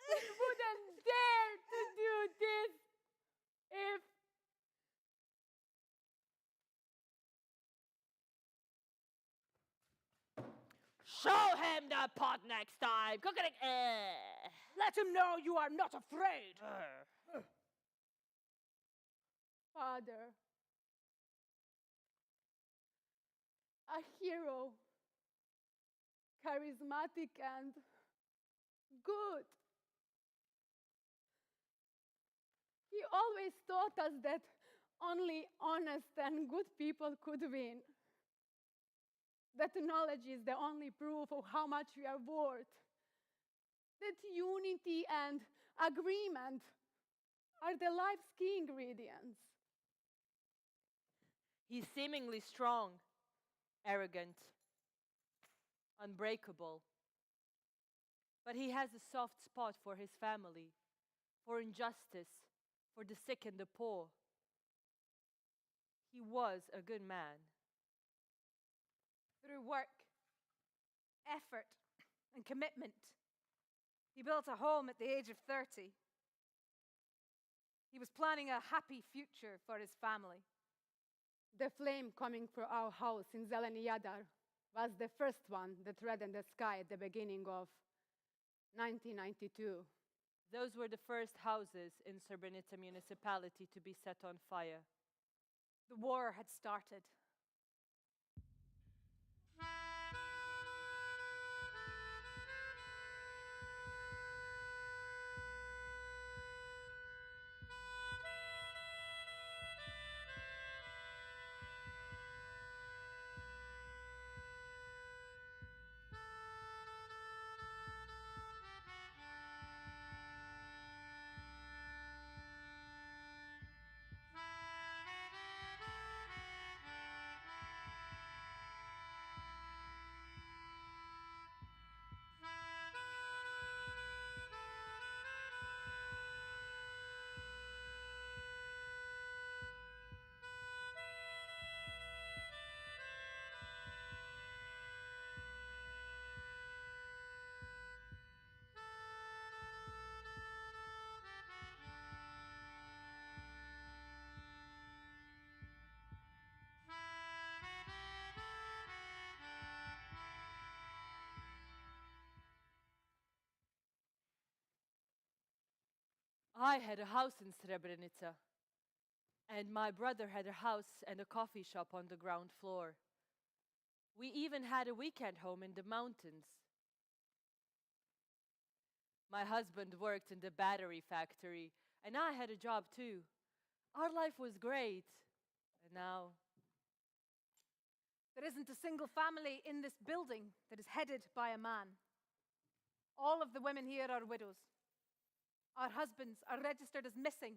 Speaker 3: He wouldn't dare to do this if
Speaker 7: Show him the pot next time.
Speaker 3: let him know you are not afraid. Father, a hero, charismatic and good. He always taught us that only honest and good people could win. That knowledge is the only proof of how much we are worth. That unity and agreement are the life's key ingredients.
Speaker 4: He's seemingly strong, arrogant, unbreakable. But he has a soft spot for his family, for injustice, for the sick and the poor. He was a good man.
Speaker 3: Through work, effort, and commitment, he built a home at the age of 30. He was planning a happy future for his family. The flame coming from our house in Zeleni Yadar was the first one that reddened the sky at the beginning of 1992.
Speaker 4: Those were the first houses in Srebrenica municipality to be set on fire.
Speaker 3: The war had started.
Speaker 4: I had a house in Srebrenica, and my brother had a house and a coffee shop on the ground floor. We even had a weekend home in the mountains. My husband worked in the battery factory, and I had a job too. Our life was great, and now
Speaker 3: There isn't a single family in this building that is headed by a man. All of the women here are widows. Our husbands are registered as missing,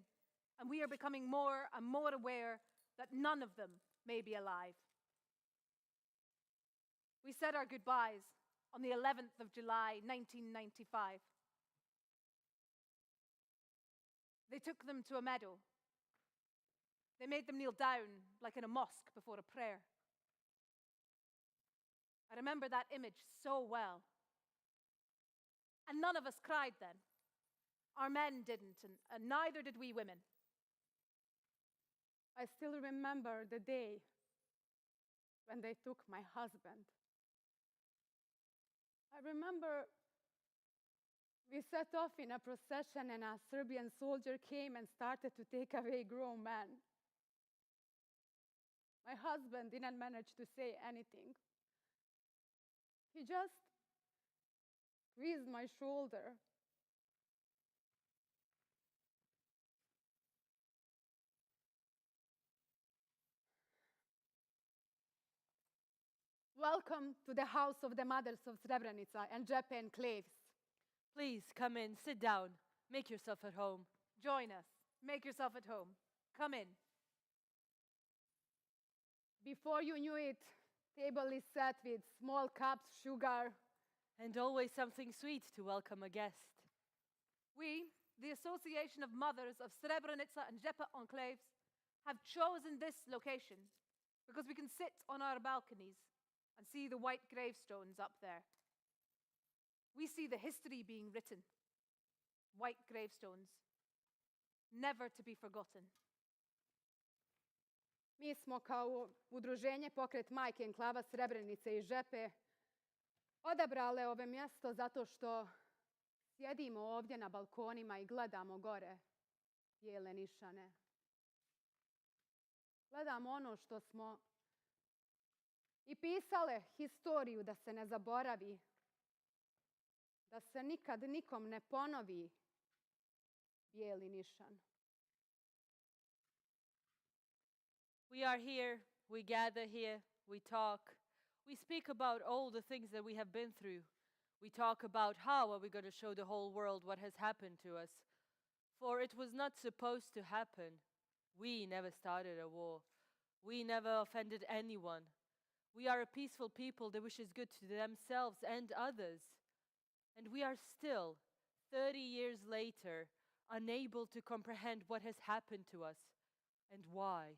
Speaker 3: and we are becoming more and more aware that none of them may be alive. We said our goodbyes on the 11th of July, 1995. They took them to a meadow. They made them kneel down like in a mosque before a prayer. I remember that image so well. And none of us cried then. Our men didn't, and neither did we women. I still remember the day when they took my husband. I remember We set off in a procession, and a Serbian soldier came and started to take away grown men. My husband didn't manage to say anything. He just squeezed my shoulder. Welcome to the house of the mothers of Srebrenica and Jeppe enclaves.
Speaker 7: Please come in, sit down, make yourself at home.
Speaker 5: Join us. Make yourself at home. Come in.
Speaker 3: Before you knew it, table is set with small cups, sugar.
Speaker 7: And always something sweet to welcome a guest.
Speaker 5: We, the Association of Mothers of Srebrenica and Jeppe enclaves, have chosen this location because we can sit on our balconies and see the white gravestones up there. We see the history being written. White gravestones, never to be forgotten.
Speaker 3: Mi smo kao udruženje Pokret majke enklava Srebrenice i Žepe odabrale ovo mjesto zato što sjedimo ovdje na balkonima i gledamo gore bijele nišane. Gledamo ono što smo i pisale historiju da se ne zaboravi, da se nikad nikom ne ponovi bijeli nišan.
Speaker 7: We are here, we gather here, we talk. We speak about all the things that we have been through. We talk about how are we going to show the whole world what has happened to us. For it was not supposed to happen. We never started a war. We never offended anyone. We are a peaceful people that wishes good to themselves and others. And we are still, 30 years later, unable to comprehend what has happened to us and why.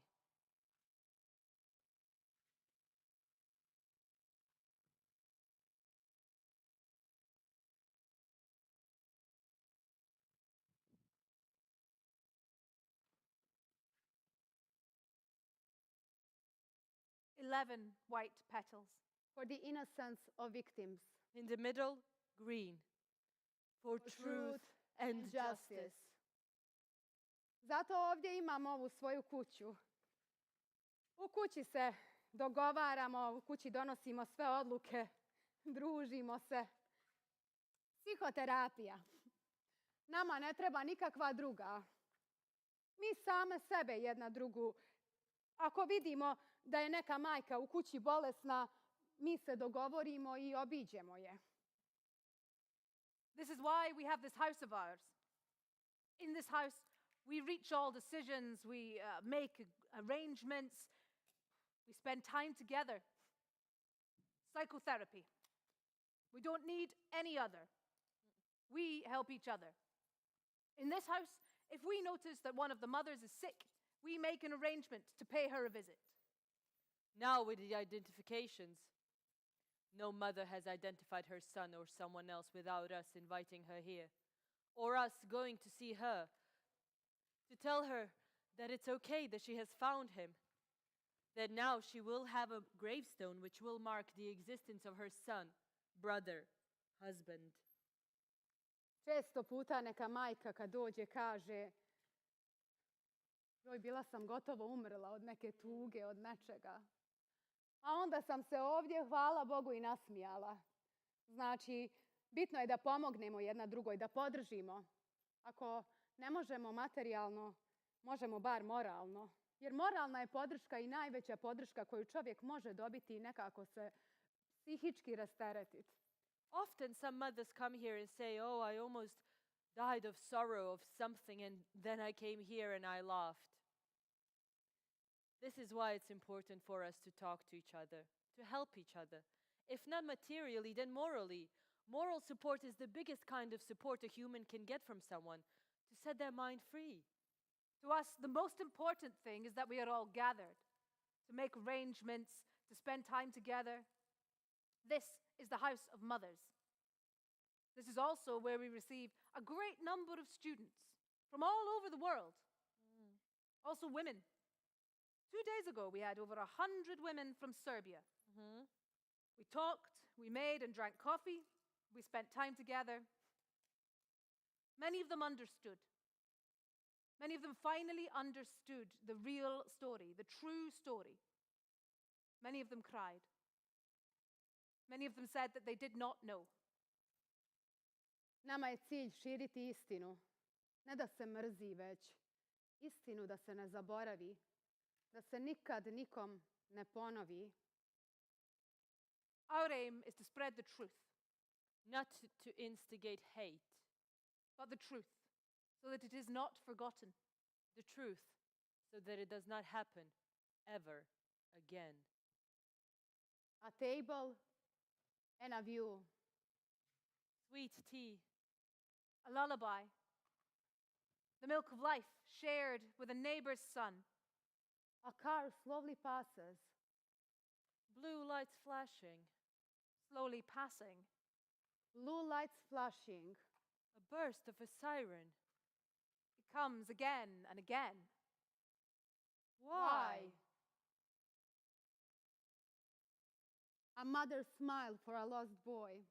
Speaker 5: "11 white petals.
Speaker 3: For the innocence of victims.
Speaker 7: In the middle, green. For truth and justice.
Speaker 3: Zato ovdje imamo ovu svoju kuću. U kući se dogovaramo, u kući donosimo sve odluke, družimo se. Psihoterapija. Nama ne treba nikakva druga. Mi same sebe jedna drugu. Ako vidimo da je neka majka u kući bolesna, mi se dogovorimo i obiđemo je.
Speaker 5: This is why we have this house of ours. In this house, we reach all decisions, we make arrangements, we spend time together. Psychotherapy. We don't need any other. We help each other. In this house, if we notice that one of the mothers is sick, we make an arrangement to pay her a visit.
Speaker 7: Now with the identifications. No mother has identified her son or someone else without us inviting her here, or us going to see her, to tell her that it's okay that she has found him, that now she will have a gravestone which will mark the existence of her son, brother, husband.
Speaker 3: Često puta neka majka kad dođe kaže joj, bila sam gotovo umrla od neke tuge, od nečega. A onda sam se ovdje, hvala Bogu, i nasmijala. Znači, bitno je da pomognemo jedna drugoj, da podržimo. Ako ne možemo materijalno, možemo bar moralno. Jer moralna je podrška i najveća podrška koju čovjek može dobiti i nekako se psihički rasteretiti.
Speaker 7: Often some mothers come here and say, oh, I almost died of sorrow of something and then I came here and I laughed. This is why it's important for us to talk to each other, to help each other. If not materially, then morally. Moral support is the biggest kind of support a human can get from someone, to set their mind free.
Speaker 5: To us, the most important thing is that we are all gathered, to make arrangements, to spend time together. This is the House of Mothers. This is also where we receive a great number of students from all over the world. Also women. 2 days ago, we had over 100 women from Serbia. We talked, we made and drank coffee, we spent time together.
Speaker 8: Many of them understood. Many of them finally understood the real story, the true story. Many of them cried. Many of them said that they did not know.
Speaker 3: Nama je cilj širiti istinu, ne da se mrzi, već istinu da se ne zaboravi, da se nikad nikom ne ponovi.
Speaker 8: Our aim is to spread the truth,
Speaker 4: not to instigate hate,
Speaker 8: but the truth, so that it is not forgotten.
Speaker 4: the truth, so that it does not happen ever again.
Speaker 3: A table and a view.
Speaker 4: Sweet tea,
Speaker 8: A lullaby, the milk of life shared with a neighbor's son.
Speaker 3: A car slowly passes.
Speaker 4: blue lights flashing,
Speaker 8: Slowly passing,
Speaker 3: Blue lights flashing.
Speaker 4: a burst of a siren.
Speaker 8: it comes again and again.
Speaker 3: Why? A mother's smile for a lost boy.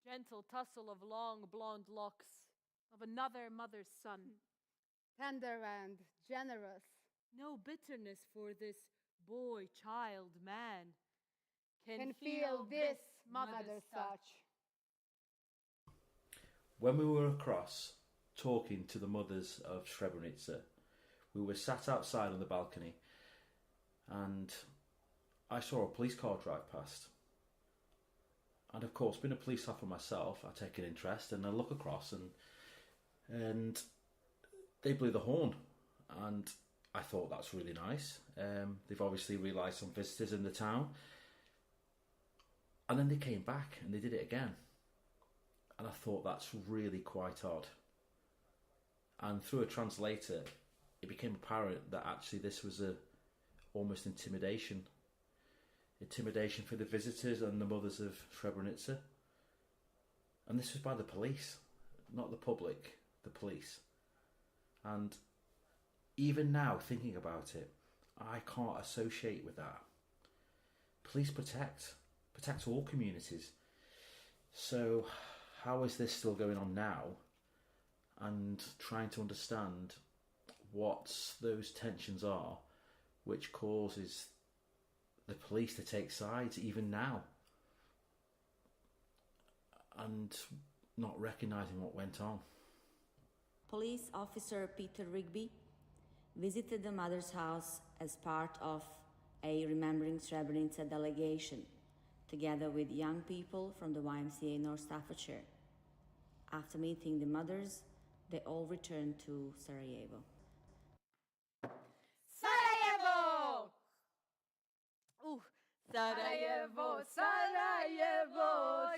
Speaker 4: Gentle tussle of long blonde locks.
Speaker 8: Of another mother's son.
Speaker 3: Tender and generous.
Speaker 4: No bitterness for this boy, child, man.
Speaker 3: Can feel this mother's touch.
Speaker 9: When we were across, talking to the mothers of Srebrenica, we were sat outside on the balcony and I saw a police car drive past. And of course, being a police officer myself, I take an interest and I look across and they blew the horn. And I thought that's really nice. They've obviously realised some visitors in the town. And then they came back and they did it again. And I thought that's really quite odd. And through a translator, it became apparent that actually this was almost intimidation. Intimidation for the visitors and the mothers of Srebrenica. And this was by the police, not the public, the police. And even now, thinking about it, I can't associate with that. Police protect all communities. So how is this still going on now? And trying to understand what those tensions are, which causes the police to take sides even now. And not recognising what went on.
Speaker 10: Police officer Peter Rigby visited the mother's house as part of a Remembering Srebrenica delegation, together with young people from the YMCA North Staffordshire. After meeting the mothers, they all returned to Sarajevo.
Speaker 8: Sarajevo! Sarajevo, Sarajevo,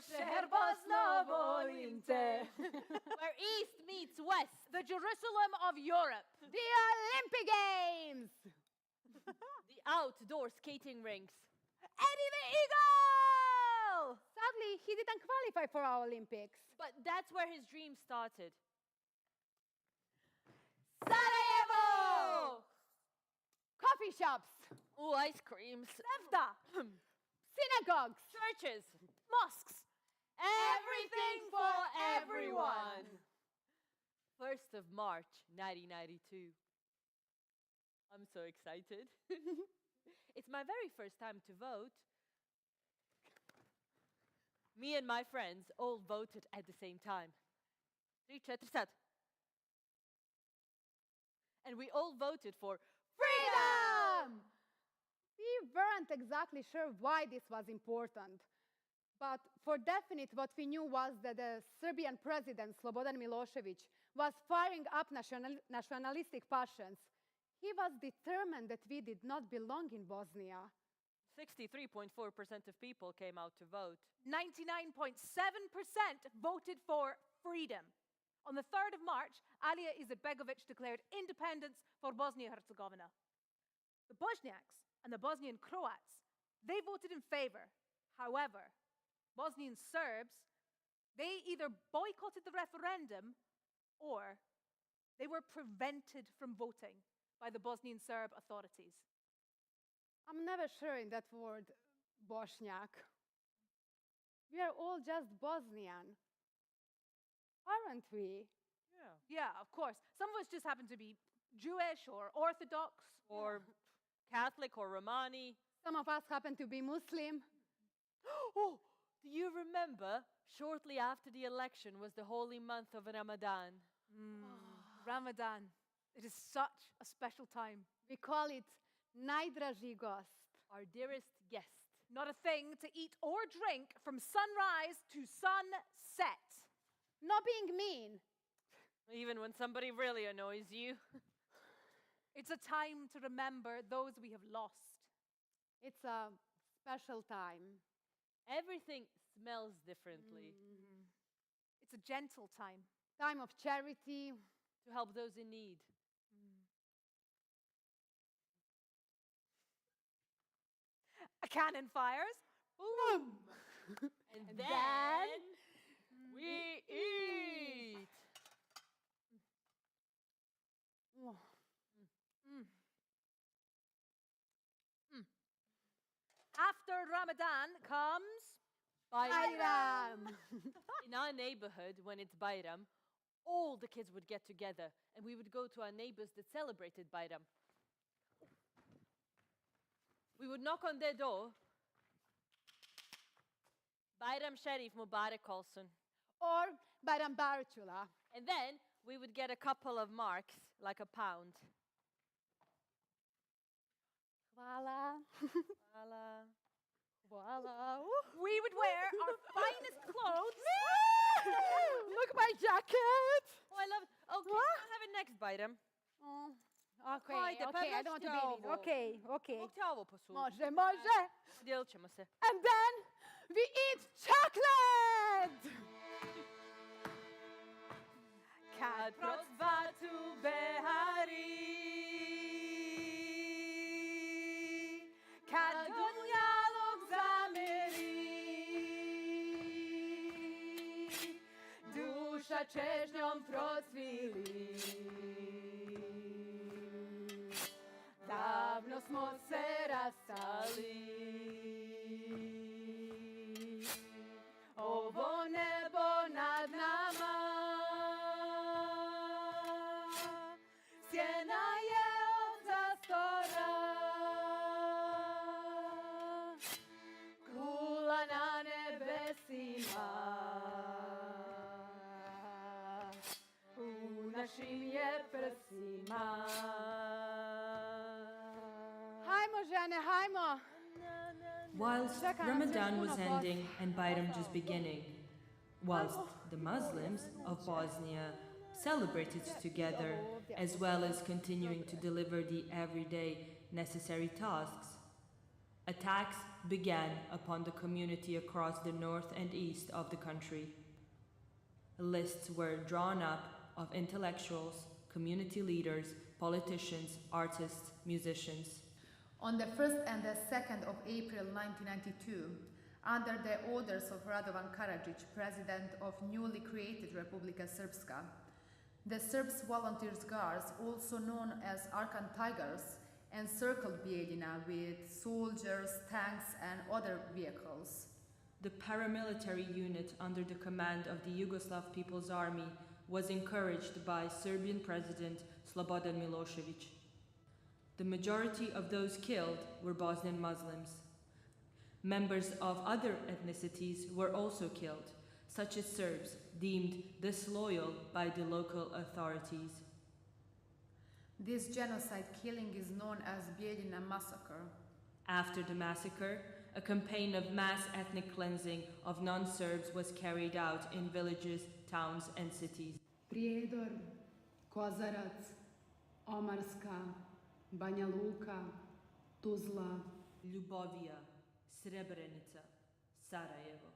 Speaker 8: šeher Bosna volim te. Where east meets west, the Jerusalem of Europe.
Speaker 3: The Olympic Games!
Speaker 4: The outdoor skating rinks.
Speaker 8: Eddie the Eagle!
Speaker 3: Sadly, he didn't qualify for our Olympics.
Speaker 4: But that's where his dream started.
Speaker 8: Sarajevo!
Speaker 3: Coffee shops,
Speaker 4: Ooh, ice creams.
Speaker 8: Sevda!
Speaker 3: synagogues,
Speaker 4: Churches.
Speaker 8: Mosques!
Speaker 4: Everything for everyone. 1st of March, 1992. I'm so excited. It's my very first time to vote. Me and my friends all voted at the same time. 3, 4, 5. And we all voted for
Speaker 3: freedom! We weren't exactly sure why this was important. But for definite, what we knew was that the Serbian president, Slobodan Milosevic, was firing up nationalistic passions. He was determined that we did not belong in Bosnia.
Speaker 4: 63.4% of people came out to vote.
Speaker 8: 99.7% voted for freedom. On the 3rd of March, Alija Izetbegovic declared independence for Bosnia and Herzegovina. The Bosniaks and the Bosnian Croats, they voted in favor. However, Bosnian Serbs, they either boycotted the referendum or they were prevented from voting by the Bosnian Serb authorities.
Speaker 3: I'm never sure in that word, Bosniak. We are all just Bosnian, aren't we?
Speaker 8: Yeah, of course. Some of us just happen to be Jewish or Orthodox.
Speaker 7: Or Catholic or Romani.
Speaker 3: Some of us happen to be Muslim.
Speaker 7: Oh, do you remember shortly after the election was the holy month of Ramadan?
Speaker 8: Ramadan. It is such a special time.
Speaker 3: We call it najdraži gost.
Speaker 7: Our dearest guest.
Speaker 8: Not a thing to eat or drink from sunrise to sunset.
Speaker 3: Not being mean.
Speaker 7: Even when somebody really annoys you.
Speaker 8: It's a time to remember those we have lost.
Speaker 3: It's a special time.
Speaker 7: Everything smells differently.
Speaker 8: It's a gentle time.
Speaker 3: Time of charity.
Speaker 7: To help those in need.
Speaker 8: A cannon fires.
Speaker 7: Boom! And then we eat.
Speaker 8: After Ramadan comes
Speaker 3: Bayram.
Speaker 7: In our neighborhood, when it's Bayram, all the kids would get together and we would go to our neighbors that celebrated Bayram. We would knock on their door. Bayram Sharif Mubarak olsun.
Speaker 3: Or Bayram Barchula.
Speaker 7: And then we would get a couple of marks, like a pound.
Speaker 3: Hvala.
Speaker 7: Voila.
Speaker 3: Hvala.
Speaker 8: we would wear our finest clothes.
Speaker 3: Look my jacket.
Speaker 7: Oh, I love it. Okay, I'll have it next Bayram.
Speaker 3: Oh, okay,
Speaker 7: Hajde, pa
Speaker 3: okay, I don't want to be
Speaker 7: nešto
Speaker 3: mean. Okay, okay.
Speaker 7: Bog te ovo posudi.
Speaker 3: Može.
Speaker 7: Dijelit ćemo se.
Speaker 3: And then we eat chocolate.
Speaker 7: Kad procvatu behari,
Speaker 3: Kad dunjalog zameri, duša čežnjom procvili. Davno smo se rastali. Ovo nebo nad nama sjena je od zastora. Kula na nebesima u našim je prsima. Hajmo žene, hajmo.
Speaker 11: Whilst Ramadan was ending and Bayram just beginning, whilst the Muslims of Bosnia celebrated together as well as continuing to deliver the everyday necessary tasks, attacks began upon the community across the north and east of the country. Lists were drawn up of intellectuals, community leaders, politicians, artists, musicians.
Speaker 12: On the 1st and the 2nd of April 1992, under the orders of Radovan Karadzic, president of newly created Republika Srpska, the Serbs volunteers guards, also known as Arkan Tigers, encircled Bijeljina with soldiers, tanks and other vehicles.
Speaker 11: The paramilitary unit under the command of the Yugoslav People's Army was encouraged by Serbian President Slobodan Milosevic. The majority of those killed were Bosnian Muslims. Members of other ethnicities were also killed, such as Serbs deemed disloyal by the local authorities.
Speaker 12: This genocide killing is known as Bijeljina massacre.
Speaker 11: After the massacre, a campaign of mass ethnic cleansing of non-Serbs was carried out in villages, towns and cities.
Speaker 13: Prijedor, Kozarac, Omarska, Banja Luka, Tuzla,
Speaker 11: Ljubovija, Srebrenica, Sarajevo.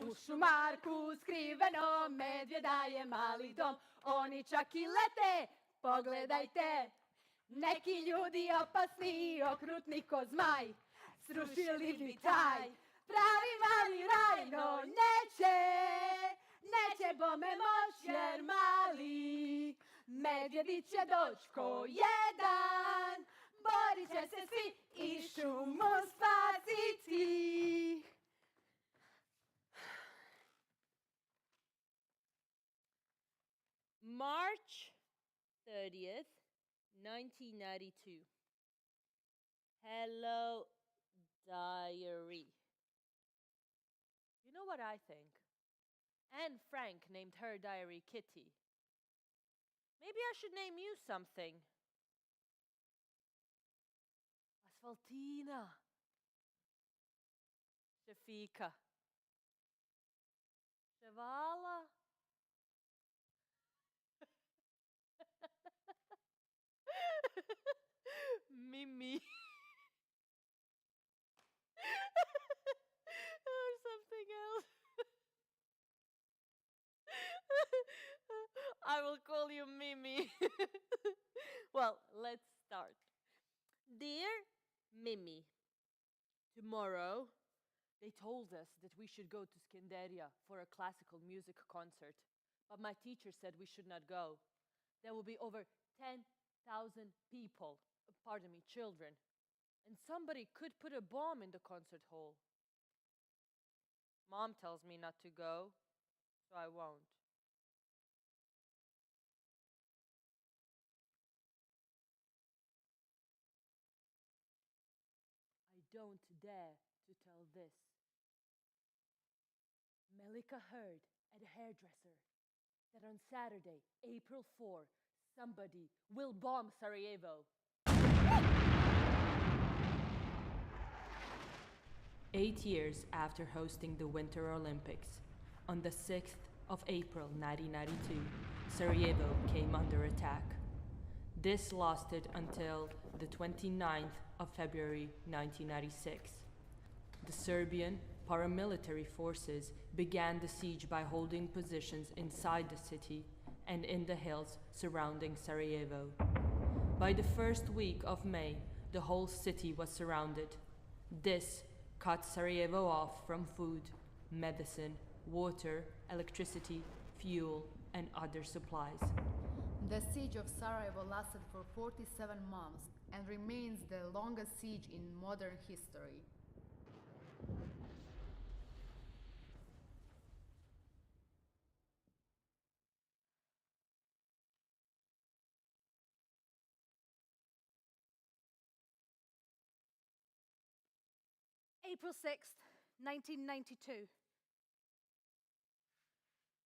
Speaker 3: U šumarku skriveno medvjeda je mali dom, oni čak i lete, pogledajte. Neki ljudi opasni, okrutni ko zmaj, srušili bi taj pravi mali raj, no neće bome moć jer mali medvjedi će doć ko jedan, borit će se svi i šumu spasiti.
Speaker 11: March 30th, 1992. Hello, diary. You know what I think? Anne Frank named her diary Kitty. Maybe I should name you something. Asphaltina. Shafika. Shavala. Mimi. Or something else. I will call you Mimi. Well, let's start. Dear Mimi, tomorrow they told us that we should go to Skanderia for a classical music concert, but my teacher said we should not go. There will be over 10,000 people, pardon me, children, and somebody could put a bomb in the concert hall. Mom tells me not to go, so I won't. I don't dare to tell this. Melika heard at a hairdresser that on Saturday, April 4, somebody will bomb Sarajevo.
Speaker 7: 8 years after hosting the Winter Olympics, on the 6th of April 1992, Sarajevo came under attack. This lasted until the 29th of February 1996. The Serbian paramilitary forces began the siege by holding positions inside the city and in the hills surrounding Sarajevo. By the first week of May, the whole city was surrounded. This cut Sarajevo off from food, medicine, water, electricity, fuel, and other supplies.
Speaker 12: The siege of Sarajevo lasted for 47 months and remains the longest siege in modern history.
Speaker 8: April 6th, 1992.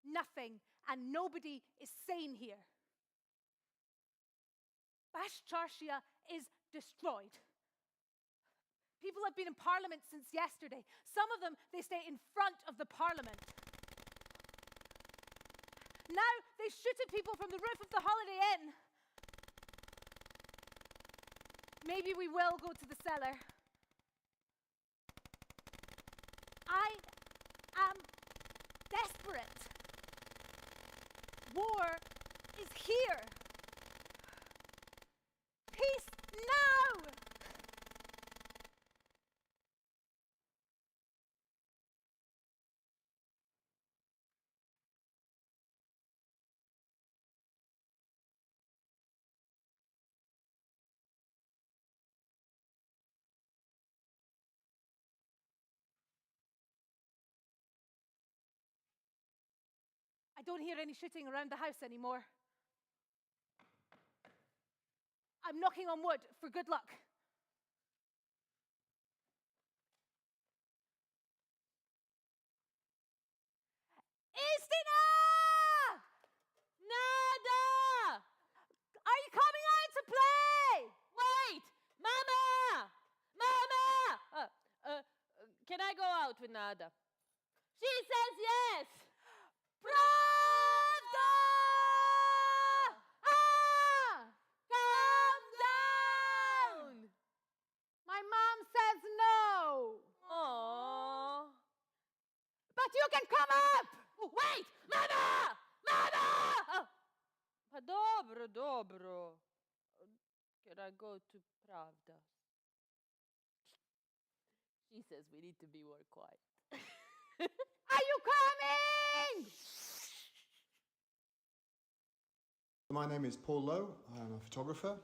Speaker 8: Nothing and nobody is sane here. Bashcharshia is destroyed. People have been in parliament since yesterday. Some of them, they stay in front of the parliament. Now they shoot at people from the roof of the Holiday Inn. Maybe we will go to the cellar. I am desperate. War is here. Peace now! I don't hear any shooting around the house anymore. I'm knocking on wood for good luck. Istina!
Speaker 11: Nada!
Speaker 8: Are you coming out to play?
Speaker 11: Wait! Mama! Mama! Can I go out with Nada? She says yes!
Speaker 8: Pravda! Ah!
Speaker 11: Calm down!
Speaker 12: My mom says no.
Speaker 11: Aww.
Speaker 8: But you can come up!
Speaker 11: Wait! Mama! Mama! Pa dobro, dobro. Can I go to Pravda? She says we need to be more quiet.
Speaker 8: Are you coming?
Speaker 14: My name is Paul Lowe. I'm a photographer,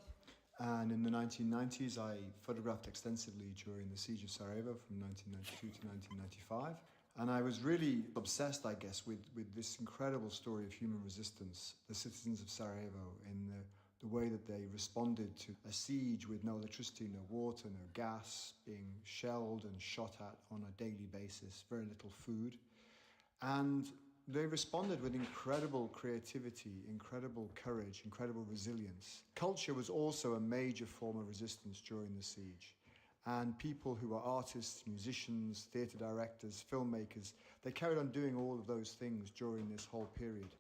Speaker 14: and in the 1990s I photographed extensively during the siege of Sarajevo from 1992 to 1995. And I was really obsessed, I guess, with this incredible story of human resistance, the citizens of Sarajevo, in the way that they responded to a siege with no electricity, no water, no gas, being shelled and shot at on a daily basis, very little food. And they responded with incredible creativity, incredible courage, incredible resilience. Culture was also a major form of resistance during the siege. And people who were artists, musicians, theatre directors, filmmakers, they carried on doing all of those things during this whole period.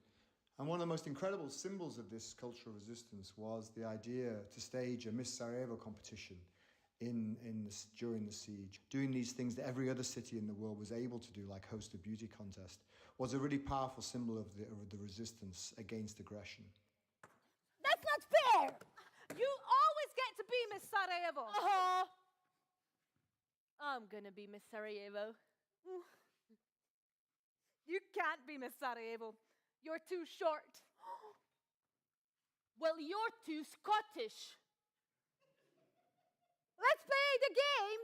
Speaker 14: And one of the most incredible symbols of this cultural resistance was the idea to stage a Miss Sarajevo competition during the siege. Doing these things that every other city in the world was able to do, like host a beauty contest, was a really powerful symbol of the resistance against aggression.
Speaker 8: That's not fair! You always get to be Miss Sarajevo.
Speaker 7: I'm gonna be Miss Sarajevo.
Speaker 8: You can't be Miss Sarajevo. You're too short.
Speaker 7: Well, you're too Scottish.
Speaker 8: Let's play the game.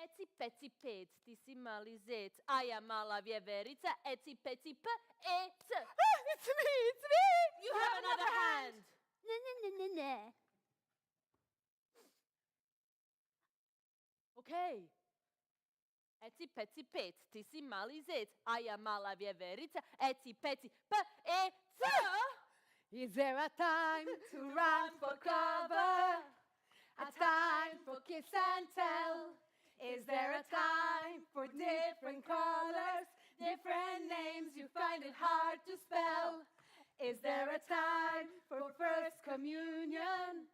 Speaker 7: Eci peci pet, ti si mali zet, a ja mala vjeverica, eci peci p, e c.
Speaker 8: It's me!
Speaker 7: You have another hand. Okay. Eci peci pet, ti si mali zet, a ja mala vjeverica, eci peci p, e c.
Speaker 8: Is there a time to run for cover? A time for kiss and tell? Is there a time for different colors, different names you find it hard to spell? Is there a time for first communion?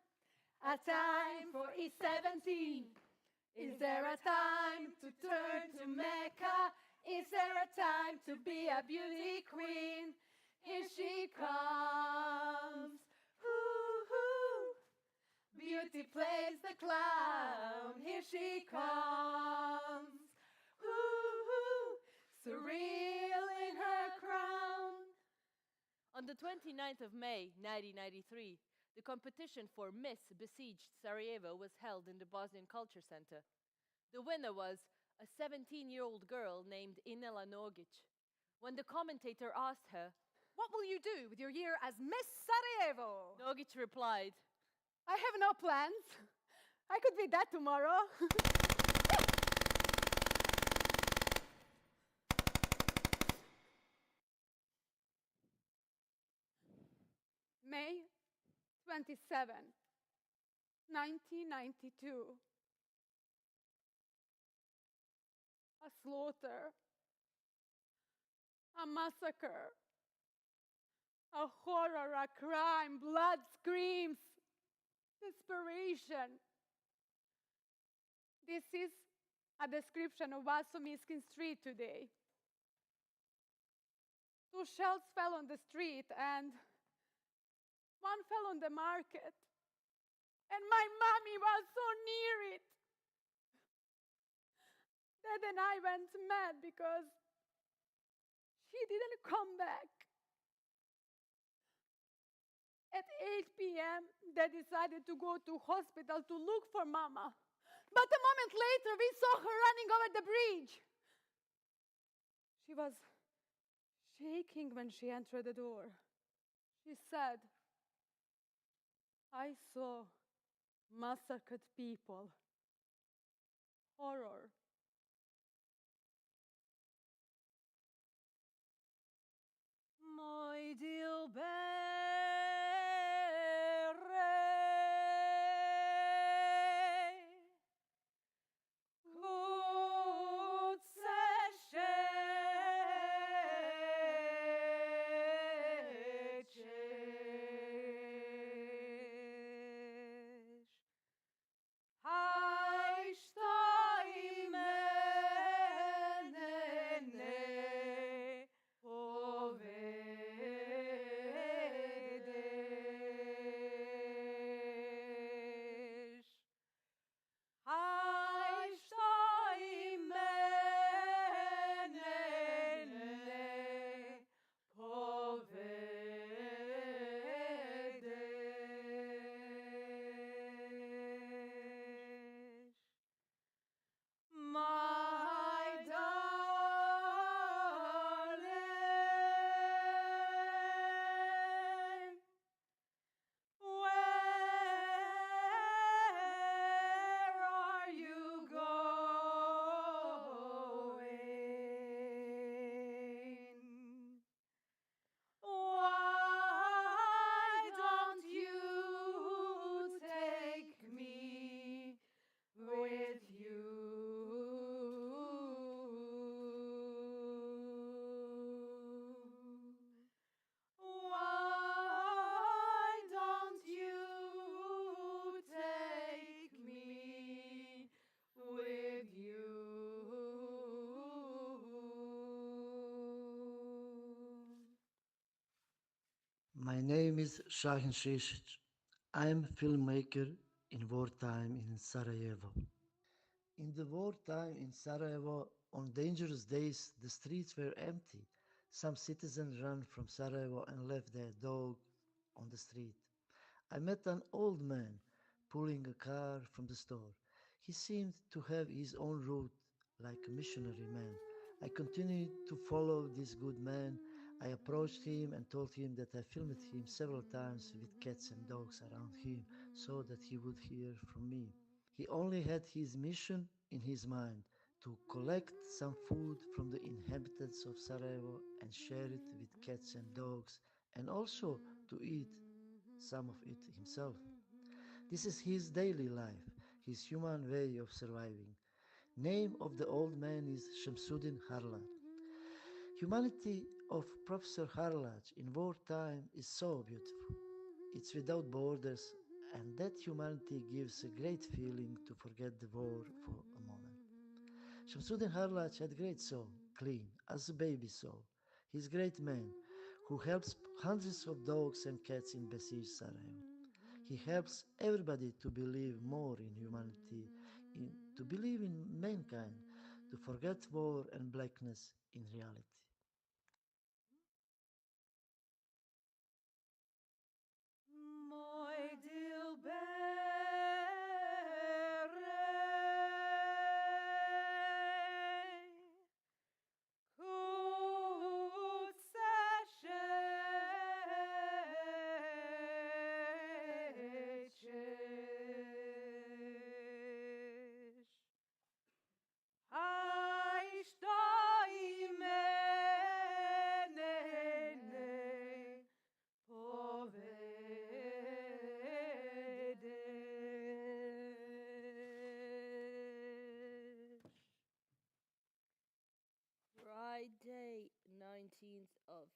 Speaker 8: A time for E17? Is there a time to turn to Mecca? Is there a time to be a beauty queen? Here she comes. Hoo-hoo. Beauty plays the clown. Here she comes. Hoo-hoo. Surreal in her crown.
Speaker 7: On the 29th of May, 1993, the competition for Miss Besieged Sarajevo was held in the Bosnian Culture Center. The winner was a 17-year-old girl named Inela Nogic. When the commentator asked her,
Speaker 8: "What will you do with your year as Miss Sarajevo?"
Speaker 7: Nogic replied,
Speaker 8: "I have no plans. I could be that tomorrow." May 27, 1992. A slaughter, a massacre, a horror, a crime, blood screams, desperation. This is a description of Vasomiskin Street today. 2 shells fell on the street and 1 fell on the market. And my mommy was so near it. Dad and I went mad because she didn't come back. At 8 p.m., they decided to go to hospital to look for Mama. But a moment later, we saw her running over the bridge. She was shaking when she entered the door. She said, "I saw massacred people. Horror."
Speaker 7: Moj dilbere, kud se šećeš, aj što ime
Speaker 15: My name is Shahin Shishic. I'm a filmmaker in wartime in Sarajevo. In the wartime in Sarajevo, on dangerous days, the streets were empty. Some citizens ran from Sarajevo and left their dog on the street. I met an old man pulling a car from the store. He seemed to have his own route, like a missionary man. I continued to follow this good man. I approached him and told him that I filmed him several times with cats and dogs around him so that he would hear from me. He only had his mission in his mind to collect some food from the inhabitants of Sarajevo and share it with cats and dogs, and also to eat some of it himself. This is his daily life, his human way of surviving. Name of the old man is Shamsuddin Harlat. Humanity of Professor Harlach in wartime is so beautiful. It's without borders, and that humanity gives a great feeling to forget the war for a moment. Shamsuddin Harlach had great soul, clean, as a baby soul. He's a great man who helps hundreds of dogs and cats in besieged Sarajevo. He helps everybody to believe more in humanity, to believe in mankind, to forget war and blackness in reality.
Speaker 8: Moj dilbere, kud sećeš, aj što i mene ne povedeš.
Speaker 11: Friday, 19th of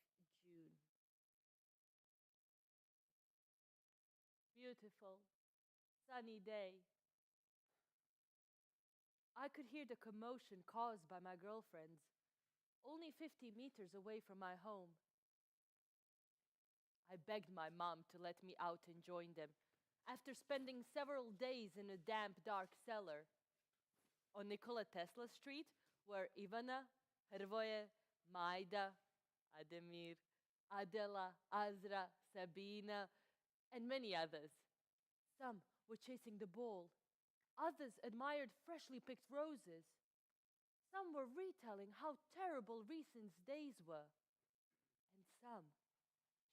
Speaker 11: June. Beautiful, sunny day. I could hear the commotion caused by my girlfriends, only 50 meters away from my home. I begged my mom to let me out and join them, after spending several days in a damp, dark cellar. On Nikola Tesla Street were Ivana, Hrvoje, Majda, Ademir, Adela, Azra, Sabina, and many others. Some were chasing the ball. Others admired freshly picked roses. Some were retelling how terrible recent days were. And some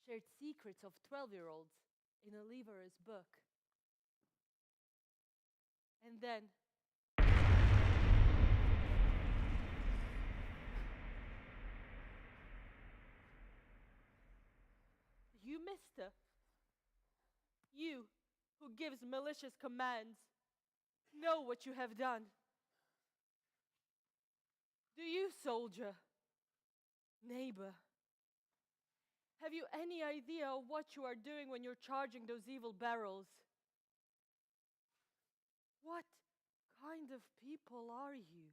Speaker 11: shared secrets of 12-year-olds in a leverer's book. And then you, mister, you who gives malicious commands, know what you have done. Do you, soldier, neighbor, have you any idea of what you are doing when you're charging those evil barrels? What kind of people are you?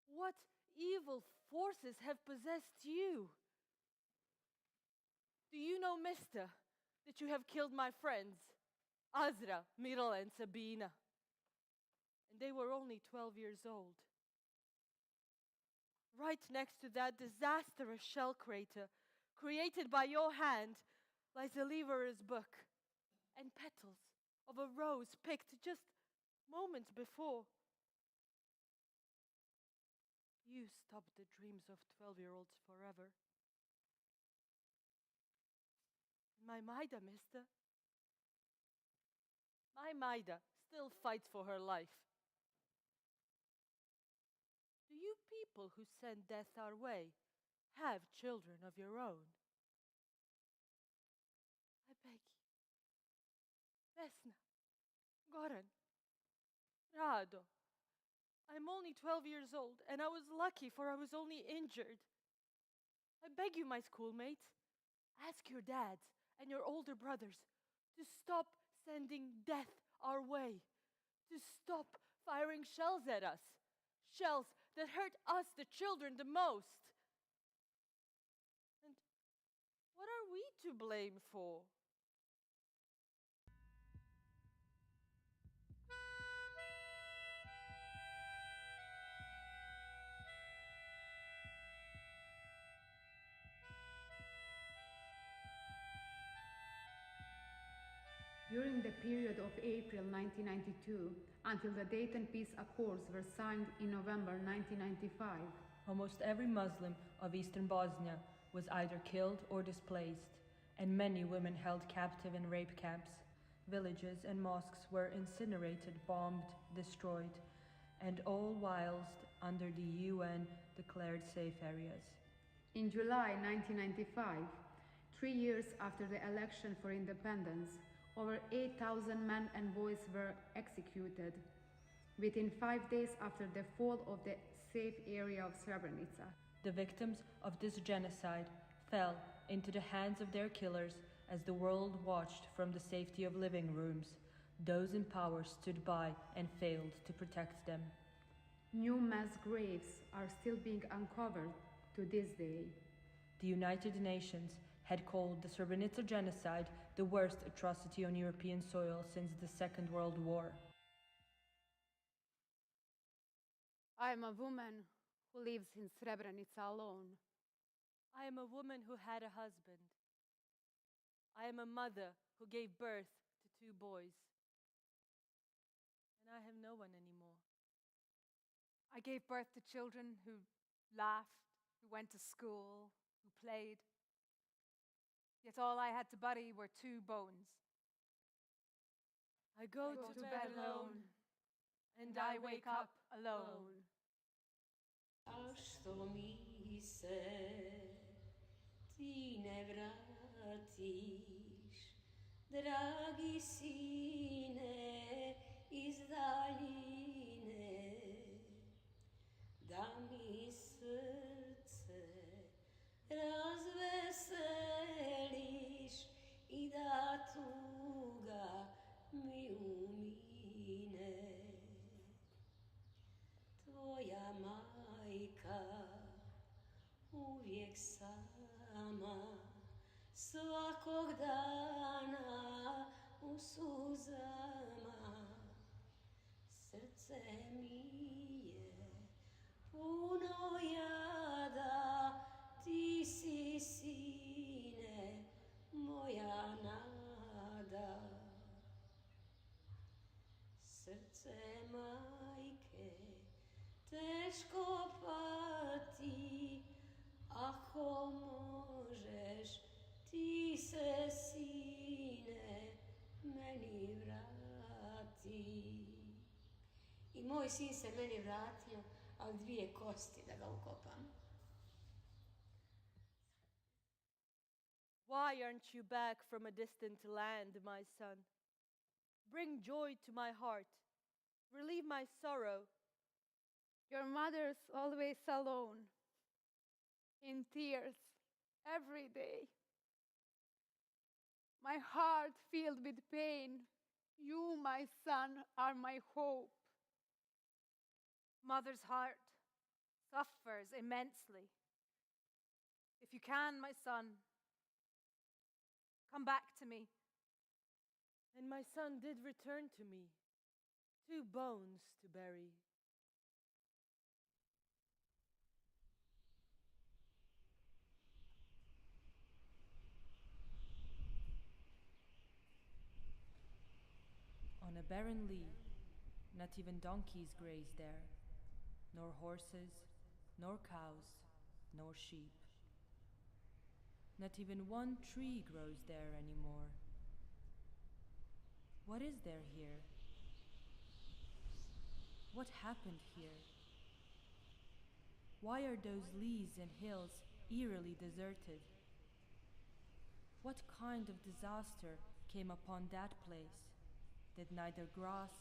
Speaker 11: What evil forces have possessed you? Do you know, mister, that you have killed my friends, Azra, Miral, and Sabina? And they were only 12 years old. Right next to that disastrous shell crater, created by your hand, lies a leverer's book and petals of a rose picked just moments before. You stopped the dreams of 12-year-olds forever. My Maida, mister. My Maida still fights for her life. Do you people who send death our way have children of your own? I beg you. Vesna, Goran, Rado. I'm only 12 years old, and I was lucky, for I was only injured. I beg you, my schoolmates, ask your dads and your older brothers to stop sending death our way, to stop firing shells at us, shells that hurt us, the children, the most. And what are we
Speaker 7: to blame for?
Speaker 12: During the period of April 1992 until the Dayton Peace Accords were signed in November 1995,
Speaker 11: almost every Muslim of eastern Bosnia was either killed or displaced, and many women held captive in rape camps. Villages and mosques were incinerated, bombed, destroyed, and all whilst under the UN declared safe areas.
Speaker 12: in July 1995, 3 years after the election for independence, over 8,000 men and boys were executed within 5 days after the fall of the safe area of Srebrenica.
Speaker 11: The victims of this genocide fell into the hands of their killers as the world watched from the safety of living rooms. Those in power stood by and failed to protect them.
Speaker 12: New mass graves are still being uncovered to this day.
Speaker 11: The United Nations had called the Srebrenica genocide the worst atrocity on European soil since the Second World War.
Speaker 8: I am a woman who lives in Srebrenica alone.
Speaker 7: I am a woman who had a husband. I am a mother who gave birth to 2 boys. And I have no one anymore.
Speaker 8: I gave birth to children who laughed, who went to school, who played. Yet all I had to bury were 2 bones.
Speaker 7: I go to bed alone, and I wake up alone.
Speaker 16: A što mi se ti ne vratiš, dragi sine iz daljine, da mi srce razveseliš i da tuga mi umine. Tvoja majka uvijek sama, svakog dana u suzama. Srce mi je puno jada, ti si sine moja nada. Srce majke teško pati, ako možeš ti se sine meni vrati. I moj sin se meni vratio, ali 2 kosti da ga ukopam.
Speaker 7: Why aren't you back from a distant land, my son? Bring joy to my heart. Relieve my sorrow.
Speaker 8: Your mother's always alone, in tears, every day. My heart filled with pain. You, my son, are my hope. Mother's heart suffers immensely. If you can, my son, come back to me.
Speaker 7: And my son did return to me, 2 bones to bury.
Speaker 11: On a barren lea, not even donkeys graze there, nor horses, nor cows, nor sheep. Not even one tree grows there anymore. What is there here? What happened here? Why are those leas and hills eerily deserted? What kind of disaster came upon that place that neither grass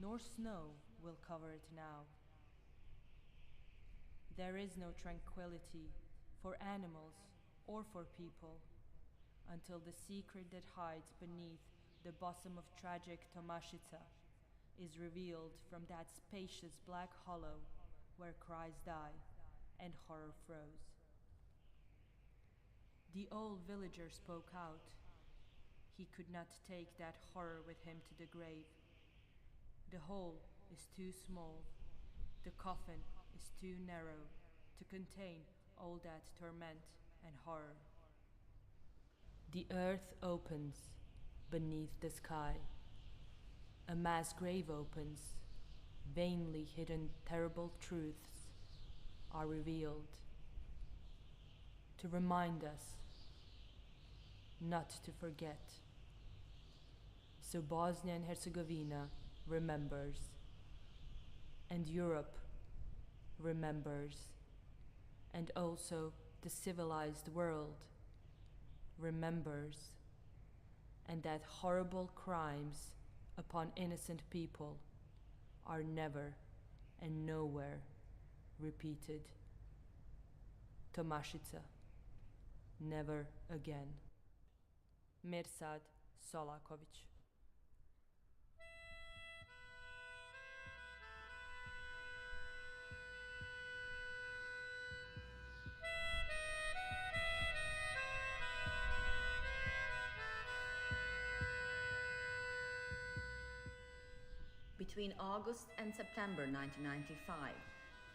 Speaker 11: nor snow will cover it now? There is no tranquility for animals or for people until the secret that hides beneath the bosom of tragic Tomashica is revealed from that spacious black hollow where cries die and horror froze. The old villager spoke out. He could not take that horror with him to the grave. The hole is too small. The coffin is too narrow to contain all that torment and horror. The earth opens beneath the sky. A mass grave opens. Vainly hidden terrible truths are revealed to remind us not to forget. So Bosnia and Herzegovina remembers, and Europe remembers, and also the civilized world remembers, and that horrible crimes upon innocent people are never and nowhere repeated. Tomashica, never again. Mirsad Solaković.
Speaker 10: Between August and September 1995,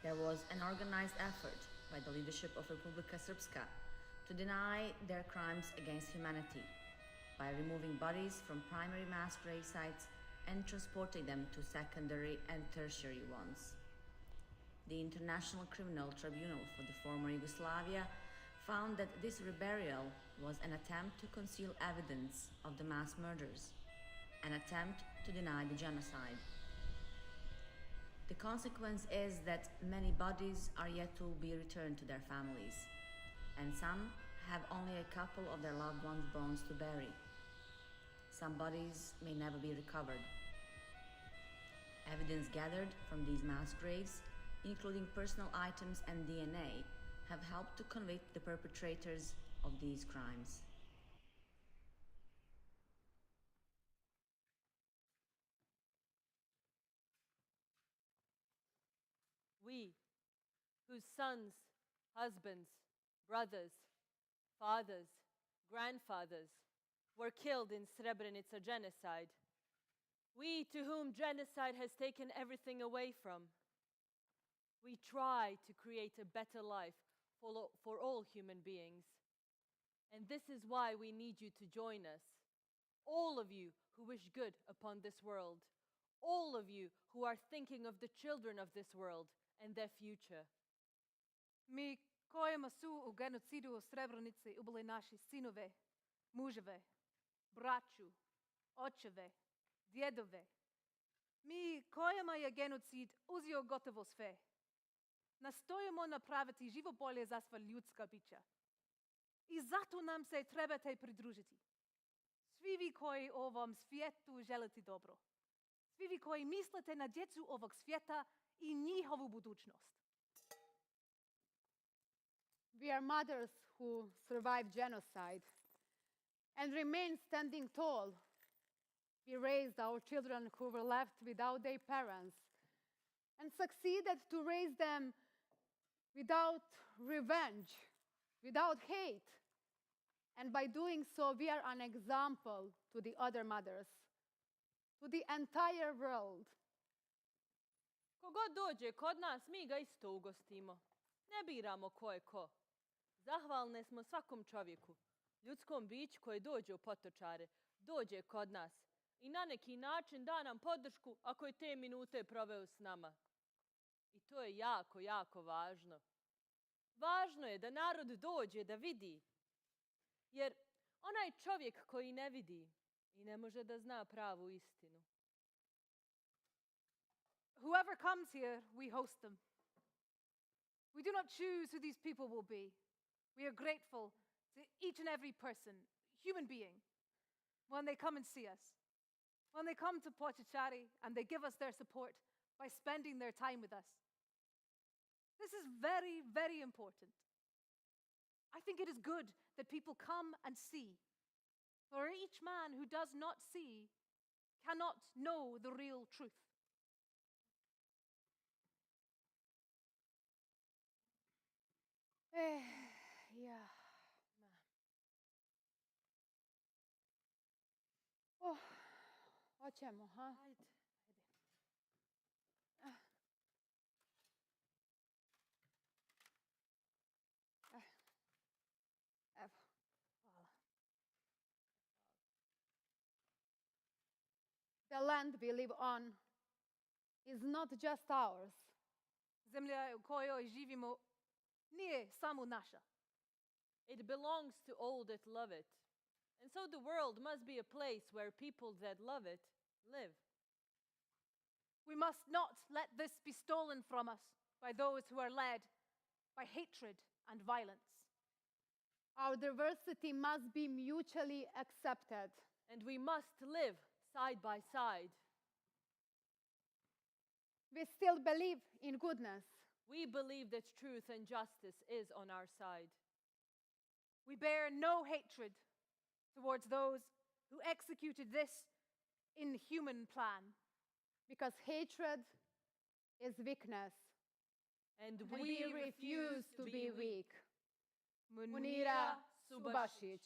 Speaker 10: there was an organized effort by the leadership of Republika Srpska to deny their crimes against humanity by removing bodies from primary mass grave sites and transporting them to secondary and tertiary ones. The International Criminal Tribunal for the former Yugoslavia found that this reburial was an attempt to conceal evidence of the mass murders, an attempt to deny the genocide. The consequence is that many bodies are yet to be returned to their families, and some have only a couple of their loved ones' bones to bury. Some bodies may never be recovered. Evidence gathered from these mass graves, including personal items and DNA, have helped to convict the perpetrators of these crimes.
Speaker 17: We, whose sons, husbands, brothers, fathers, grandfathers were killed in Srebrenica genocide. We, to whom genocide has taken everything away from. We try to create a better life for all human beings. And this is why we need you to join us. All of you who wish good upon this world. All of you who are thinking of the children of this world and their future.
Speaker 8: Mi kojima su u genocidu u Srebrenici ubili naši sinove, muževe, braću, očeve, djedove. Mi kojima je genocid uzeo gotovo sve. Nastojimo napraviti živo bolje za sva ljudska bića. I zato nam se trebate pridružiti. Svi vi koji ovom svijetu želite dobro. Svi vi koji mislite na djecu ovog svijeta i njihovu budućnost.
Speaker 12: We are mothers who survived genocide and remain standing tall. We raised our children who were left without their parents and succeeded to raise them without revenge, without hate. And by doing so, we are an example to the other mothers, to the entire world.
Speaker 17: Kogod dođe kod nas, mi ga isto ugostimo. Ne biramo ko je ko. Zahvalne smo svakom čovjeku, ljudskom biću koje dođe u Potočare, dođe kod nas i na neki način da nam podršku ako je te minute proveo s nama. I to je jako, jako važno. Važno je da narod dođe da vidi, jer onaj čovjek koji ne vidi i ne može da zna pravu istinu.
Speaker 8: Whoever comes here, we host them. We do not choose who these people will be. We are grateful to each and every person, human being, when they come and see us, when they come to Potočari and they give us their support by spending their time with us. This is very, very important. I think it is good that people come and see, for each man who does not see cannot know the real truth.
Speaker 12: Yeah. Hoćemo, ha?
Speaker 17: Ajde.
Speaker 12: Evo, hvala. The land we live on is not just ours.
Speaker 8: Zemlja u kojoj živimo nije samo naša.
Speaker 17: It belongs to all that love it. And so the world must be a place where people that love it live.
Speaker 8: We must not let this be stolen from us by those who are led by hatred and violence.
Speaker 12: Our diversity must be mutually accepted.
Speaker 17: And we must live side by side.
Speaker 12: We still believe in goodness.
Speaker 17: We believe that truth and justice is on our side.
Speaker 8: We bear no hatred towards those who executed this inhuman plan.
Speaker 12: Because hatred is weakness.
Speaker 17: And
Speaker 12: we refuse to be weak.
Speaker 17: Munira
Speaker 12: Subasić.